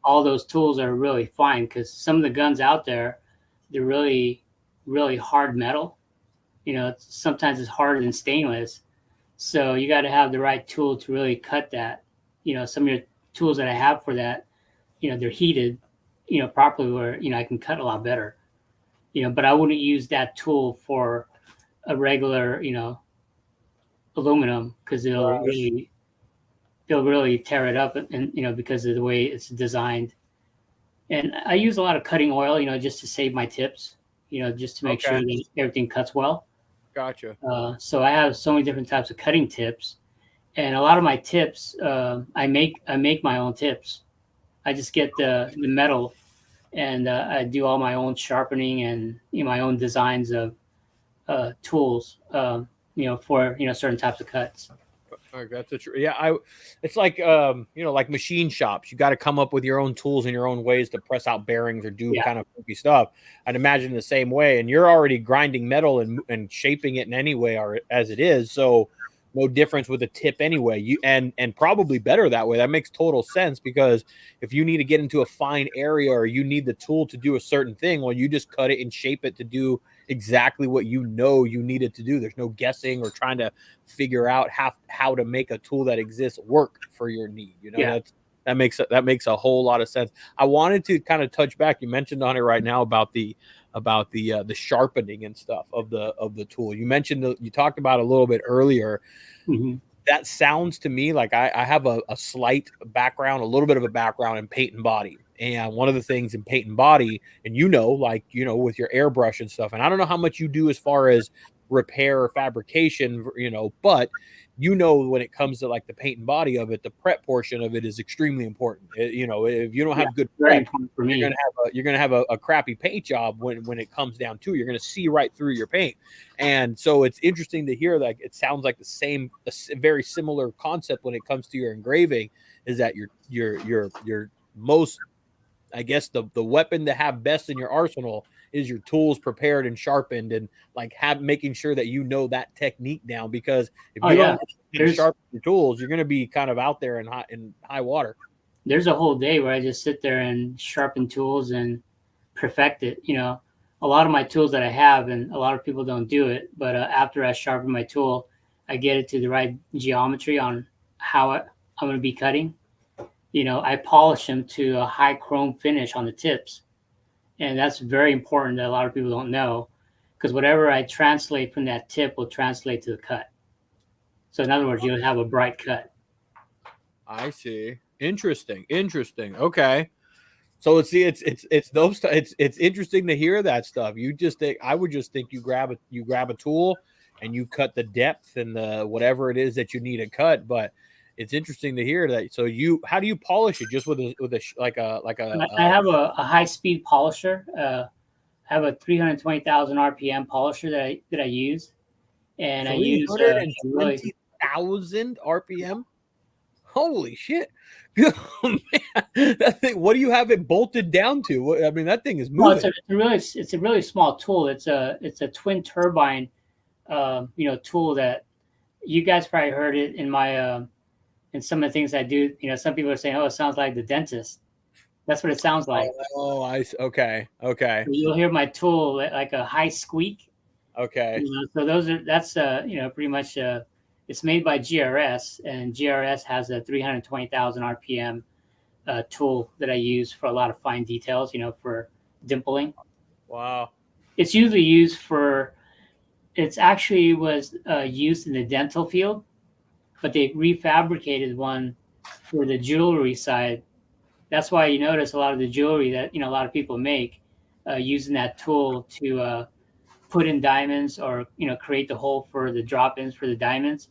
all those tools are really fine because some of the guns out there, they're really, really hard metal. Sometimes it's harder than stainless. So you got to have the right tool to really cut that. Some of your tools that I have for that, they're heated, properly where, I can cut a lot better. But I wouldn't use that tool for a regular, aluminum because it'll really tear it up and because of the way it's designed. And I use a lot of cutting oil, just to save my tips, just to make sure that everything cuts well. Gotcha. So I have so many different types of cutting tips, and a lot of my tips, I make my own tips. I just get the metal, and I do all my own sharpening and my own designs of tools, for certain types of cuts. That's a true. Yeah, it's like like machine shops. You got to come up with your own tools and your own ways to press out bearings or do kind of funky stuff. I'd imagine the same way. And you're already grinding metal and shaping it in any way or as it is. So no difference with a tip anyway. You and probably better that way. That makes total sense because if you need to get into a fine area or you need the tool to do a certain thing, well, you just cut it and shape it to do exactly what you need it to do. There's no guessing or trying to figure out how to make a tool that exists work for your need. That makes a whole lot of sense. I wanted to kind of touch back. You mentioned on it right now about the sharpening and stuff of the tool. You mentioned you talked about a little bit earlier. Mm-hmm. That sounds to me like I have a slight background, a little bit of a background in paint and body. And one of the things in paint and body, and with your airbrush and stuff, and I don't know how much you do as far as repair or fabrication, but when it comes to like the paint and body of it, the prep portion of it is extremely important. If you don't have good prep, for me, you're gonna have a crappy paint job when it comes down to it. You're gonna see right through your paint. And so it's interesting to hear that it sounds like a very similar concept when it comes to your engraving, is that your most, I guess, the weapon to have best in your arsenal is your tools prepared and sharpened, and like making sure that that technique down, because if you don't sharpen your tools, you're going to be kind of out there in high water. There's a whole day where I just sit there and sharpen tools and perfect it. A lot of my tools that I have, and a lot of people don't do it, but after I sharpen my tool, I get it to the right geometry on how I'm going to be cutting. I polish them to a high chrome finish on the tips. And that's very important that a lot of people don't know, because whatever I translate from that tip will translate to the cut. So in other words, you'll have a bright cut. I see. Interesting. Okay. So it's interesting to hear that stuff. I would just think you grab a tool and you cut the depth and the whatever it is that you need to cut, but it's interesting to hear that. So how do you polish it? Just with a I have a high speed polisher. I have a 320,000 RPM polisher that I use, and I use 320,000 RPM. Holy shit! Man, that thing. What do you have it bolted down to? I mean, that thing is moving. Well, it's a really small tool. It's a twin turbine tool that you guys probably heard it in my in some of the things I do. Some people are saying, "Oh, it sounds like the dentist." That's what it sounds like. Oh, okay. Okay. You'll hear my tool like a high squeak. Okay. So that's pretty much it's made by GRS, and GRS has a 320,000 RPM tool that I use for a lot of fine details. For dimpling. Wow. It's usually used for. It's actually was used in the dental field, but they refabricated one for the jewelry side. That's why you notice a lot of the jewelry that a lot of people make using that tool to put in diamonds, or create the hole for the drop-ins for the diamonds.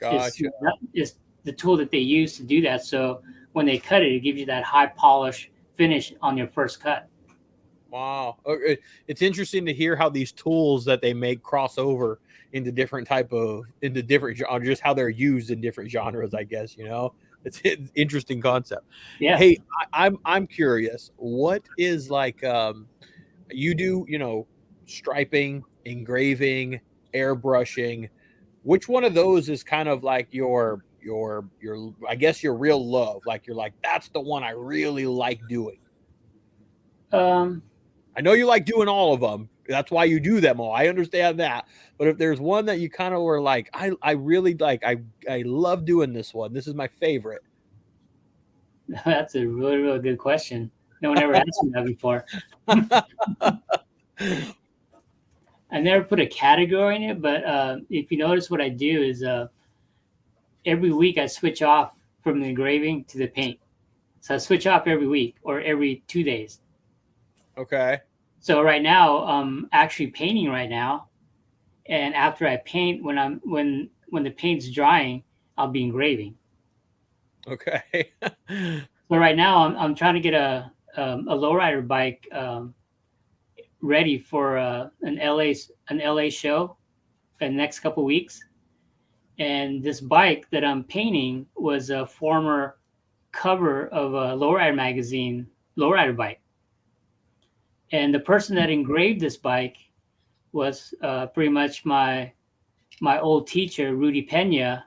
Is Gotcha. is the tool that they use to do that. So when they cut it, it gives you that high polish finish on your first cut. Wow. Okay. It's interesting to hear how these tools that they make cross over into different just how they're used in different genres, I guess, It's an interesting concept. Yeah. Hey, I'm curious. What is like you do, striping, engraving, airbrushing. Which one of those is kind of like your I guess your real love? Like you're like, that's the one I really like doing. Um, I know you like doing all of them. That's why you do them all. I understand that. But if there's one that you kind of were like, I really like, I love doing this one. This is my favorite. that's a really, really good question. No one ever asked me that before. I never put a category in it, but if you notice, what I do is every week I switch off from the engraving to the paint. So I switch off every week or every 2 days. Okay. So right now I'm actually painting right now, and after I paint, when the paint's drying, I'll be engraving. Okay. So right now I'm trying to get a lowrider bike ready for an LA show in the next couple weeks. And this bike that I'm painting was a former cover of a lowrider magazine, lowrider bike. And the person that engraved this bike was pretty much my old teacher, Rudy Pena.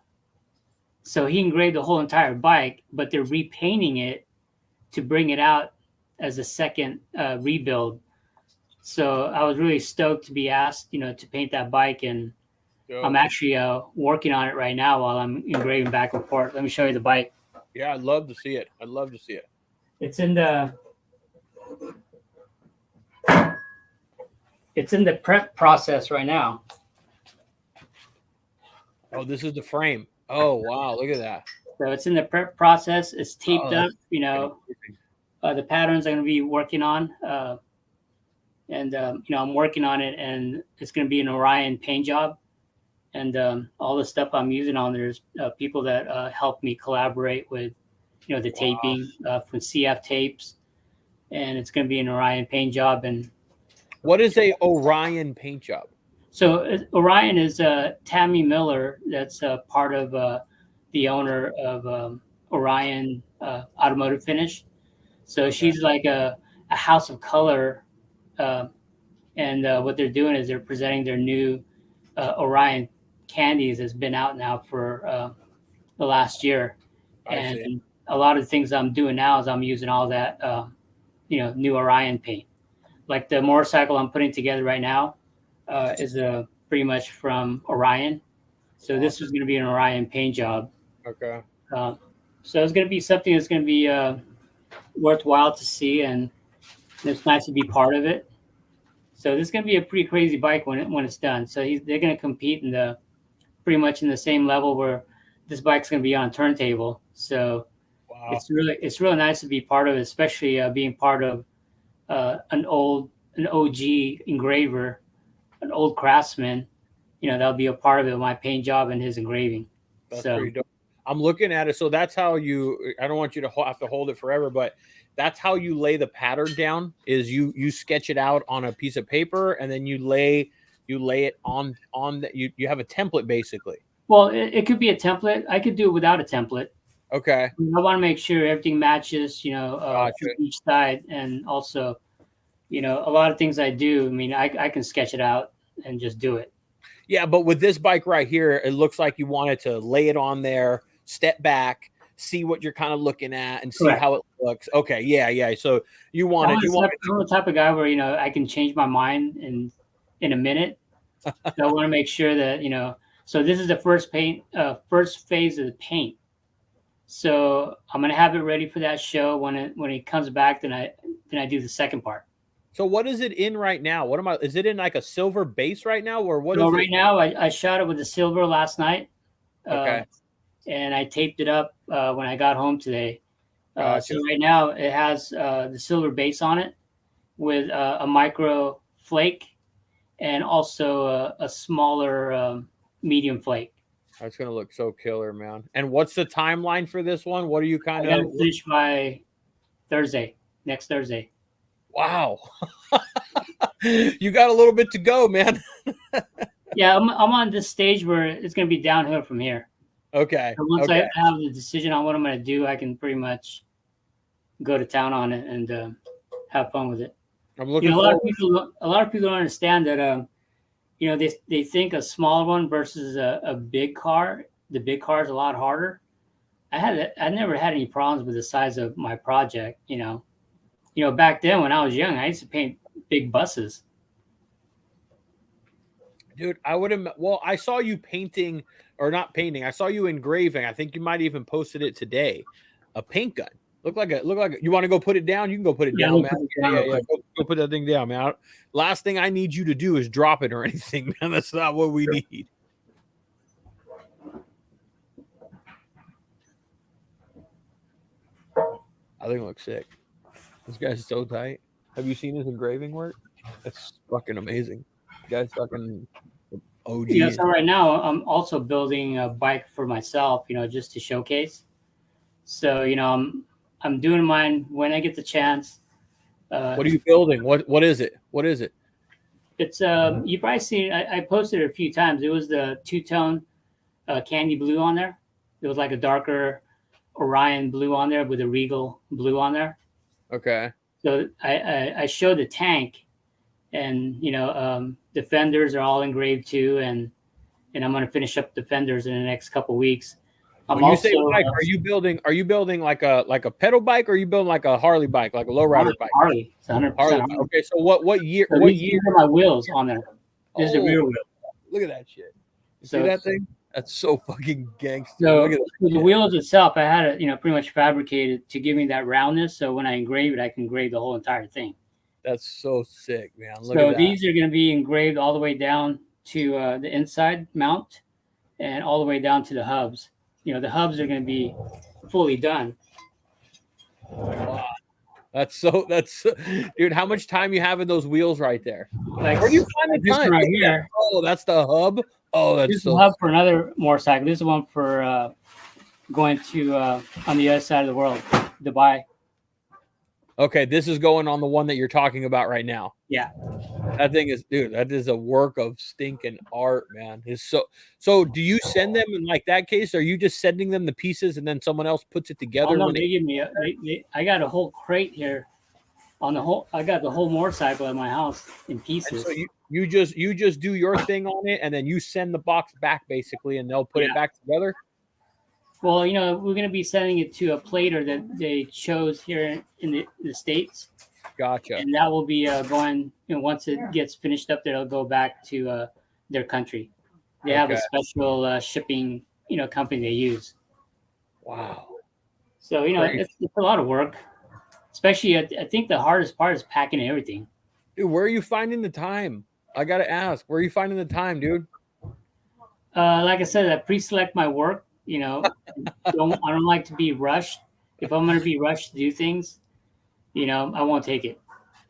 So he engraved the whole entire bike, but they're repainting it to bring it out as a second rebuild. So I was really stoked to be asked, to paint that bike, and I'm actually working on it right now while I'm engraving back and forth. Let me show you the bike. Yeah, I'd love to see it. I'd love to see it. It's in the prep process right now. Oh, this is the frame. Oh, wow. Look at that. So it's in the prep process. It's taped up, the patterns I'm going to be working on. And I'm working on it, and it's going to be an Orion paint job. And all the stuff I'm using on there's people that help me collaborate with, the taping from CF tapes, and it's going to be an Orion paint job. And what is a Orion paint job? So Orion is Tammy Miller. That's part of the owner of Orion Automotive Finish. So she's like a house of color. And what they're doing is they're presenting their new Orion candies that's been out now for the last year. And a lot of the things I'm doing now is I'm using all that, new Orion paint. Like the motorcycle I'm putting together right now is pretty much from Orion. So this is going to be an Orion paint job. Okay. So it's going to be something that's going to be worthwhile to see, and it's nice to be part of it. So this is going to be a pretty crazy bike when it's done. So they're going to compete pretty much in the same level where this bike's going to be on a turntable. So it's really nice to be part of it, especially being part of an OG engraver, an old craftsman. That'll be a part of it, my paint job and his engraving. That's pretty dope. I'm looking at it. So that's how I don't want you to have to hold it forever, but that's how you lay the pattern down, is you sketch it out on a piece of paper, and then you lay it on you have a template basically. Well, it could be a template. I could do it without a template. Okay. I want to make sure everything matches, from each side. And also, a lot of things I do, I mean, I can sketch it out and just do it. Yeah, but with this bike right here, it looks like you wanted to lay it on there, step back, see what you're kind of looking at, and see Correct. how it looks. Okay, yeah. So you I'm wanted, the type of guy where I can change my mind in a minute. So I want to make sure that So this is the first phase of the paint. So I'm gonna have it ready for that show when it comes back. Then I do the second part. So what is it in right now? What am I? Is it in like a silver base right now, or what So is right it? now I shot it with the silver last night, Okay, and I taped it up when I got home today. So gotcha. right now it has the silver base on it with a micro flake and also a smaller medium flake. That's gonna look so killer, man. And what's the timeline for this one? What are you I kind got of? it finished by next Thursday. Wow, you got a little bit to go, man. Yeah, I'm on this stage where it's going to be downhill from here. Okay, So once I okay. have the decision on what I'm going to do, I can pretty much go to town on it and have fun with it. I'm looking A lot of forward. people don't understand that. They think a small one versus a big car. The big car is a lot harder. I never had any problems with the size of my project. Back then when I was young, I used to paint big buses. Dude, I would have. Well, I saw you painting, or not painting. I saw you engraving. I think you might even posted it today. A paint gun. Look like. You want to go put it down? You can go put it Yeah, down, we'll man. put it Yeah, down yeah, real yeah. quick. Go put that thing down, man. Last thing I need you to do is drop it or anything, man. That's not what we need. I think it looks sick. This guy's so tight. Have you seen his engraving work? It's fucking amazing. The guy's fucking OG. So right now I'm also building a bike for myself, just to showcase. So I'm doing mine when I get the chance. What are you building? What is it? What is it? It's you probably seen. I posted it a few times. It was the two-tone candy blue on there. It was like a darker Orion blue on there with a Regal blue on there. Okay. So I showed the tank, and the fenders are all engraved too, and I'm going to finish up the fenders in the next couple weeks. When you say bike, are you building like a pedal bike, or are you building like a Harley bike, like a lowrider bike? Harley. It's 100%. Harley. Okay, so what year? So what these year? are my wheels on there. This is the rear wheel. Look at that shit. You So see that thing? That's so fucking gangster. So Look at the wheels itself, I had it, pretty much fabricated to give me that roundness. So when I engrave it, I can engrave the whole entire thing. That's so sick, man. Look So at that. these are going to be engraved all the way down to the inside mount and all the way down to the hubs. The hubs are going to be fully done. Wow. That's dude, how much time you have in those wheels right there? Like, where do you find the this time? right here? Oh, that's the hub. Oh, that's this is the hub for another motorcycle. This is one for going to on the other side of the world, Dubai. Okay, this is going on the one that you're talking about right now. Yeah. That thing is, dude, that is a work of stinking art, man. It's so do you send them in like that case? Or are you just sending them the pieces and then someone else puts it together? Oh, no, they give me I got a whole crate here I got the whole motorcycle at my house in pieces. And so you just do your thing on it and then you send the box back basically and they'll put it back together. Well, we're going to be sending it to a plater that they chose here in the States. Gotcha. And that will be going, once it gets finished up there, it'll go back to their country. They have a special shipping, company they use. Wow. So, it's a lot of work. Especially, I think the hardest part is packing everything. Dude, where are you finding the time? I got to ask, where are you finding the time, dude? Like I said, I pre-select my work. I don't like to be rushed. If I'm going to be rushed to do things, I won't take it.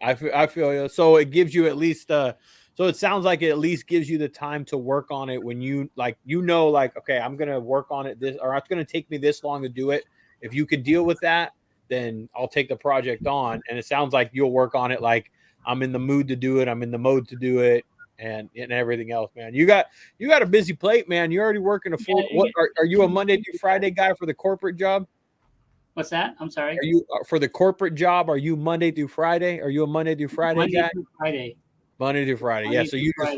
I feel you. So it gives you at least so it sounds like it at least gives you the time to work on it when you okay, I'm going to work on it or it's going to take me this long to do it. If you could deal with that, then I'll take the project on. And it sounds like you'll work on it like I'm in the mood to do it. I'm in the mode to do it. And everything else, man. You got a busy plate, man. You're already working a full. What are you a Monday through Friday guy for the corporate job? What's that? I'm sorry. Are you for the corporate job? Are you Monday through Friday? Are you a Monday through Friday guy? Through Friday. Monday through Friday. Yeah. So you just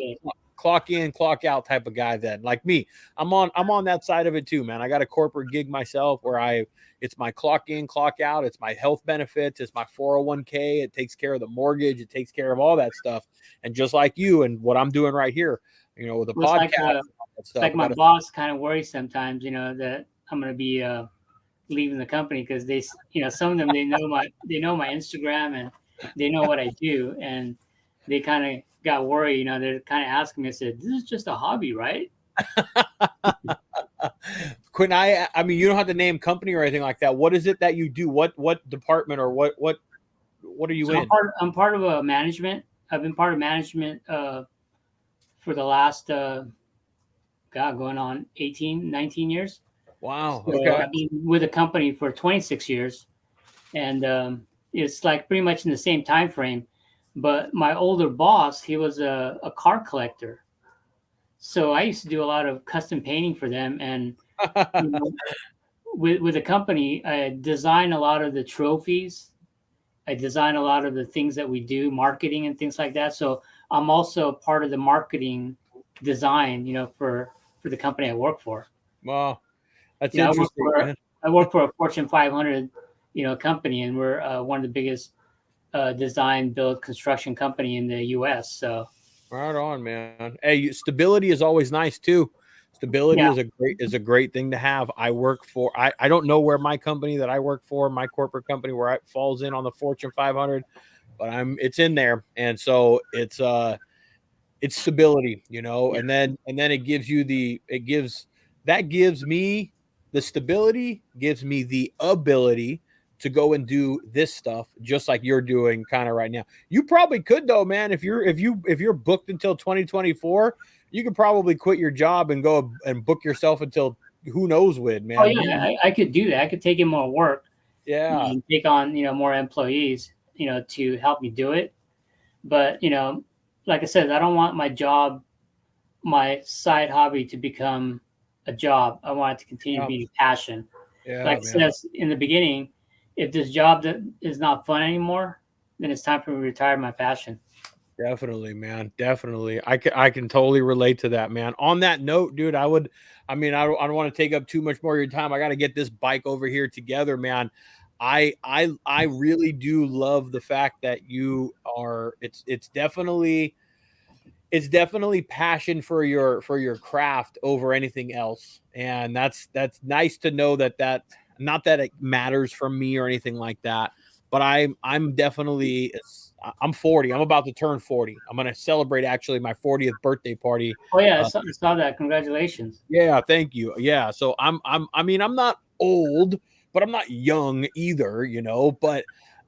clock in, clock out type of guy. Then, like me, I'm on that side of it too, man. I got a corporate gig myself where it's my clock in, clock out. It's my health benefits. It's my 401k. It takes care of the mortgage. It takes care of all that stuff. And just like you and what I'm doing right here, with the Well, podcast, and all that it's stuff. like my boss kind of worries sometimes, that I'm going to be leaving the company because some of them they know my Instagram and they know what I do, and they kind of got worried. They're kind of asking me. I said, "This is just a hobby, right?" Couldn't I mean, you don't have to name company or anything like that. What is it that you do? What department or what are you in? I'm part of a management. I've been part of management for the last going on 18, 19 years. Wow. So Okay. I've been with the company for 26 years, and it's like pretty much in the same time frame. But my older boss, he was a car collector, so I used to do a lot of custom painting for them. And with the company, I design a lot of the trophies. I design a lot of the things that we do, marketing and things like that. So I'm also part of the marketing design, for the company I work for. Wow. That's interesting. I work for a Fortune 500, company, and we're one of the biggest design, build, construction company in the U.S. So right on, man. Hey, stability is always nice too. Stability yeah, is a great thing to have. I don't know where my company that I work for, my corporate company, where it falls in on the Fortune 500, but it's in there, and so it's stability, yeah. and then it gives you gives me the stability, gives me the ability to go and do this stuff just like you're doing kind of right now. You probably could though, man, if you're booked until 2024, you could probably quit your job and go and book yourself until who knows when, Oh man. yeah, I could do that. I could take in more work Yeah. and take on more employees, to help me do it. But like I said, I don't want my job, my side hobby, to become a job. I want it to continue to Yeah, be a passion. yeah, Like I man. said in the beginning, if this job that is not fun anymore, then it's time for me to retire my passion. Definitely, man. Definitely. I can totally relate to that, man. On that note, dude, I don't want to take up too much more of your time. I got to get this bike over here together, man. I really do love the fact that you are it's definitely passion for your craft over anything else. And that's nice to know that not that it matters for me or anything like that, but I'm definitely I'm 40. I'm about to turn 40. I'm going to celebrate actually my 40th birthday party. Oh yeah, Uh, I saw that. Congratulations. yeah, thank you. Yeah, so I'm not old, but I'm not young either, but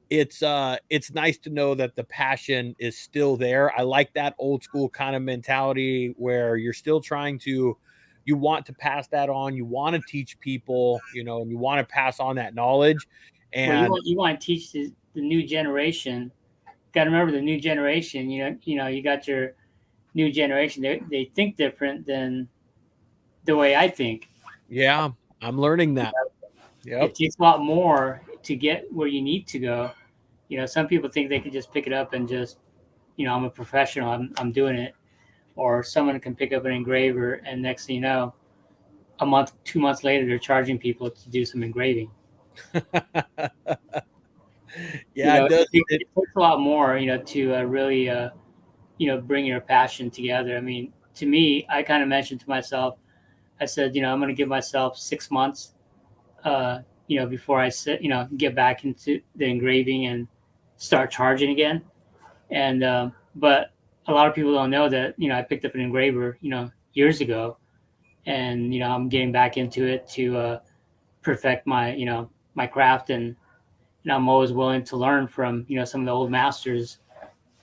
it's nice to know that the passion is still there. I like that old school kind of mentality where you're still trying to you want to pass that on, you want to teach people, and you want to pass on that knowledge. Well, And you want to teach the new generation. Got to remember the new generation. You got your new generation. They think different than the way I think. yeah, I'm learning that. Yep. It takes a lot more to get where you need to go. Some people think they can just pick it up and just, I'm a professional. I'm doing it. Or someone can pick up an engraver, and next thing you know, a month, 2 months later, they're charging people to do some engraving. Yeah, it does. It takes a lot more, to really, bring your passion together. I mean, to me, I kind of mentioned to myself, I said, I'm going to give myself 6 months, before I get back into the engraving and start charging again. And but a lot of people don't know that I picked up an engraver years ago, and I'm getting back into it to perfect my my craft, and I'm always willing to learn from some of the old masters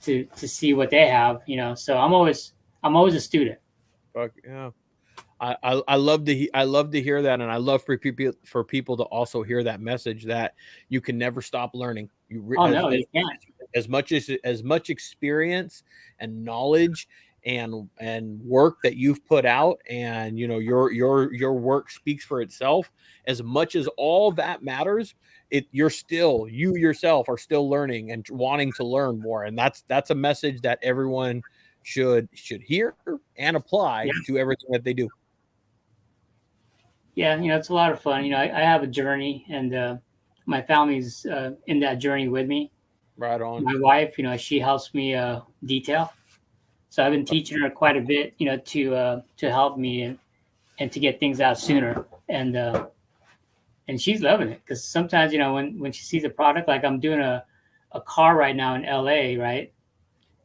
to see what they have. So I'm always a student. Fuck yeah. I love I love to hear that, and I love for people to also hear that message that you can never stop learning. Oh no, you can't. As much experience and knowledge and work that you've put out, and your work speaks for itself. As much as all that matters, you yourself are still learning and wanting to learn more, and that's a message that everyone should hear and apply Yeah. to everything that they do. Yeah, it's a lot of fun. I have a journey, and my family's in that journey with me. Right on. My wife, she helps me detail. So I've been teaching her quite a bit, to help me and to get things out sooner. And she's loving it because sometimes, when she sees a product, like I'm doing a car right now in LA, right?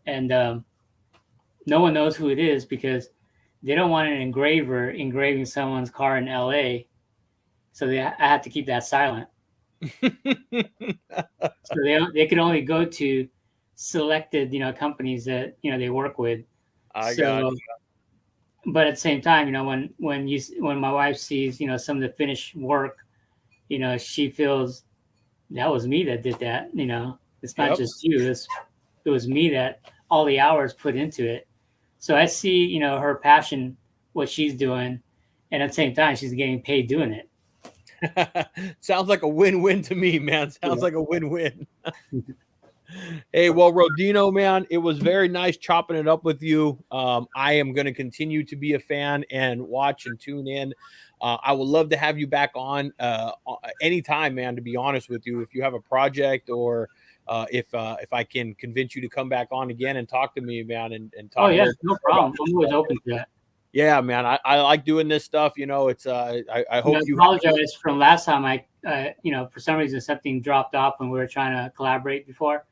And no one knows who it is because they don't want an engraver engraving someone's car in LA. So I have to keep that silent. So they can only go to selected, companies that, they work with. I got So, you. but at the same time, when my wife sees, some of the finished work, she feels that was me that did that. It's not Yep. just you. It was me that all the hours put into it. So I see, her passion, what she's doing, and at the same time, she's getting paid doing it. Sounds like a win-win to me, man. Sounds Yeah. like a win-win. Hey, well, Rodino, man, it was very nice chopping it up with you. I am going to continue to be a fan and watch and tune in. I would love to have you back on anytime, man, to be honest with you. If you have a project or if I can convince you to come back on again and talk to me, man, and Oh talk a yeah, little no bit more problem. about I'm always open to that. yeah, man, I like doing this stuff. It's I hope I you apologize from last time. For some reason something dropped off when we were trying to collaborate before.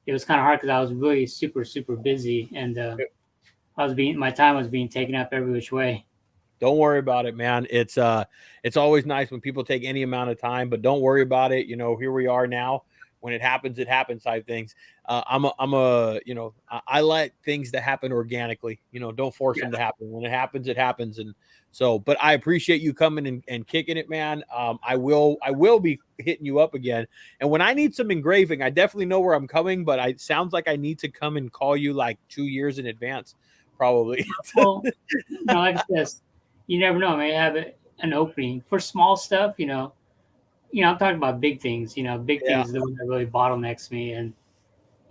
It was kind of hard because I was really super super busy, and my time was being taken up every which way. don't worry about it, man. It's always nice when people take any amount of time, but don't worry about it. Here we are now. When it happens type things. I like things that happen organically. Don't force them to happen. When it happens, it happens. And so, but I appreciate you coming and kicking it, man. I will be hitting you up again. And when I need some engraving, I definitely know where I'm coming, but it sounds like I need to come and call you like 2 years in advance, probably. Well, like I said, you never know. I may have an opening for small stuff. I'm talking about big things. Big Yeah. things, the one that really bottlenecks me. And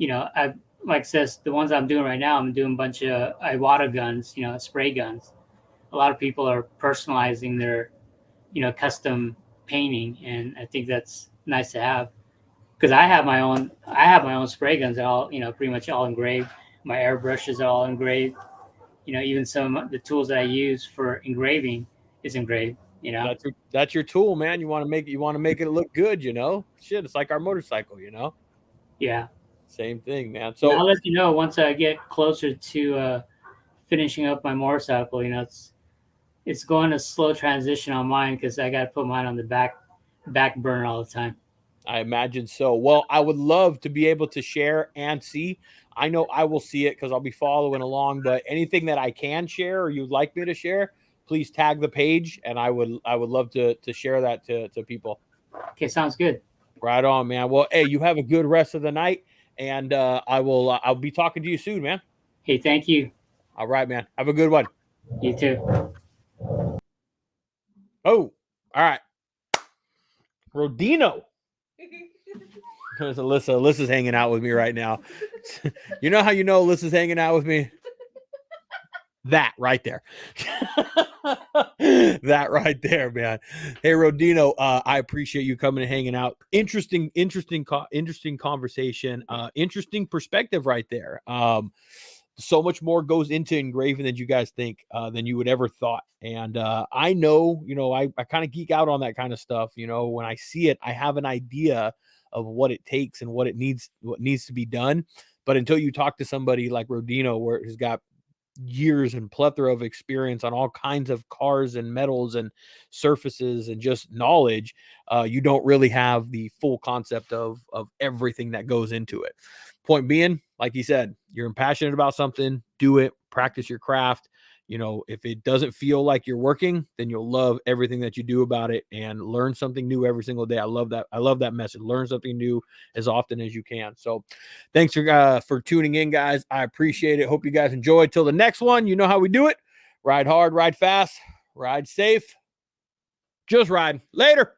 I like I says the ones I'm doing right now. I'm doing a bunch of Iwata guns. Spray guns. A lot of people are personalizing their, custom painting, and I think that's nice to have because I have my own. I have my own spray guns. They're all pretty much all engraved. My airbrushes are all engraved. Even some of the tools that I use for engraving is engraved. That's your tool, man. You want to make it look good, Shit, it's like our motorcycle, Yeah. Same thing, man. Yeah, So I'll let you know once I get closer to finishing up my motorcycle. It's going a slow transition on mine because I got to put mine on the back burner all the time. I imagine so. Well, I would love to be able to share and see. I know I will see it because I'll be following along, but anything that I can share or you'd like me to share, please tag the page and I would love to share that to people. Okay, sounds good. Right on, man. Well, hey, you have a good rest of the night and I'll be talking to you soon, man. Hey, thank you. All right, man. Have a good one. You too. Oh, all right. Rodino. There's Alyssa. Alyssa's hanging out with me right now. You know how Alyssa's hanging out with me? That right there. That right there, man. Hey, Rodino, I appreciate you coming and hanging out. Interesting conversation. Interesting perspective right there. So much more goes into engraving than you guys think, than you would ever thought. And I know, I kind of geek out on that kind of stuff. When I see it, I have an idea of what it takes and what needs to be done. But until you talk to somebody like Rodino, where he's got years and plethora of experience on all kinds of cars and metals and surfaces and just knowledge, you don't really have the full concept of everything that goes into it. Point being, like he said, you're passionate about something, do it, practice your craft. If it doesn't feel like you're working, then you'll love everything that you do about it and learn something new every single day. I love that message. Learn something new as often as you can. So thanks for tuning in, guys. I appreciate it. Hope you guys enjoyed. Till the next one, you know how we do it. Ride hard, ride fast, ride safe. Just ride. Later.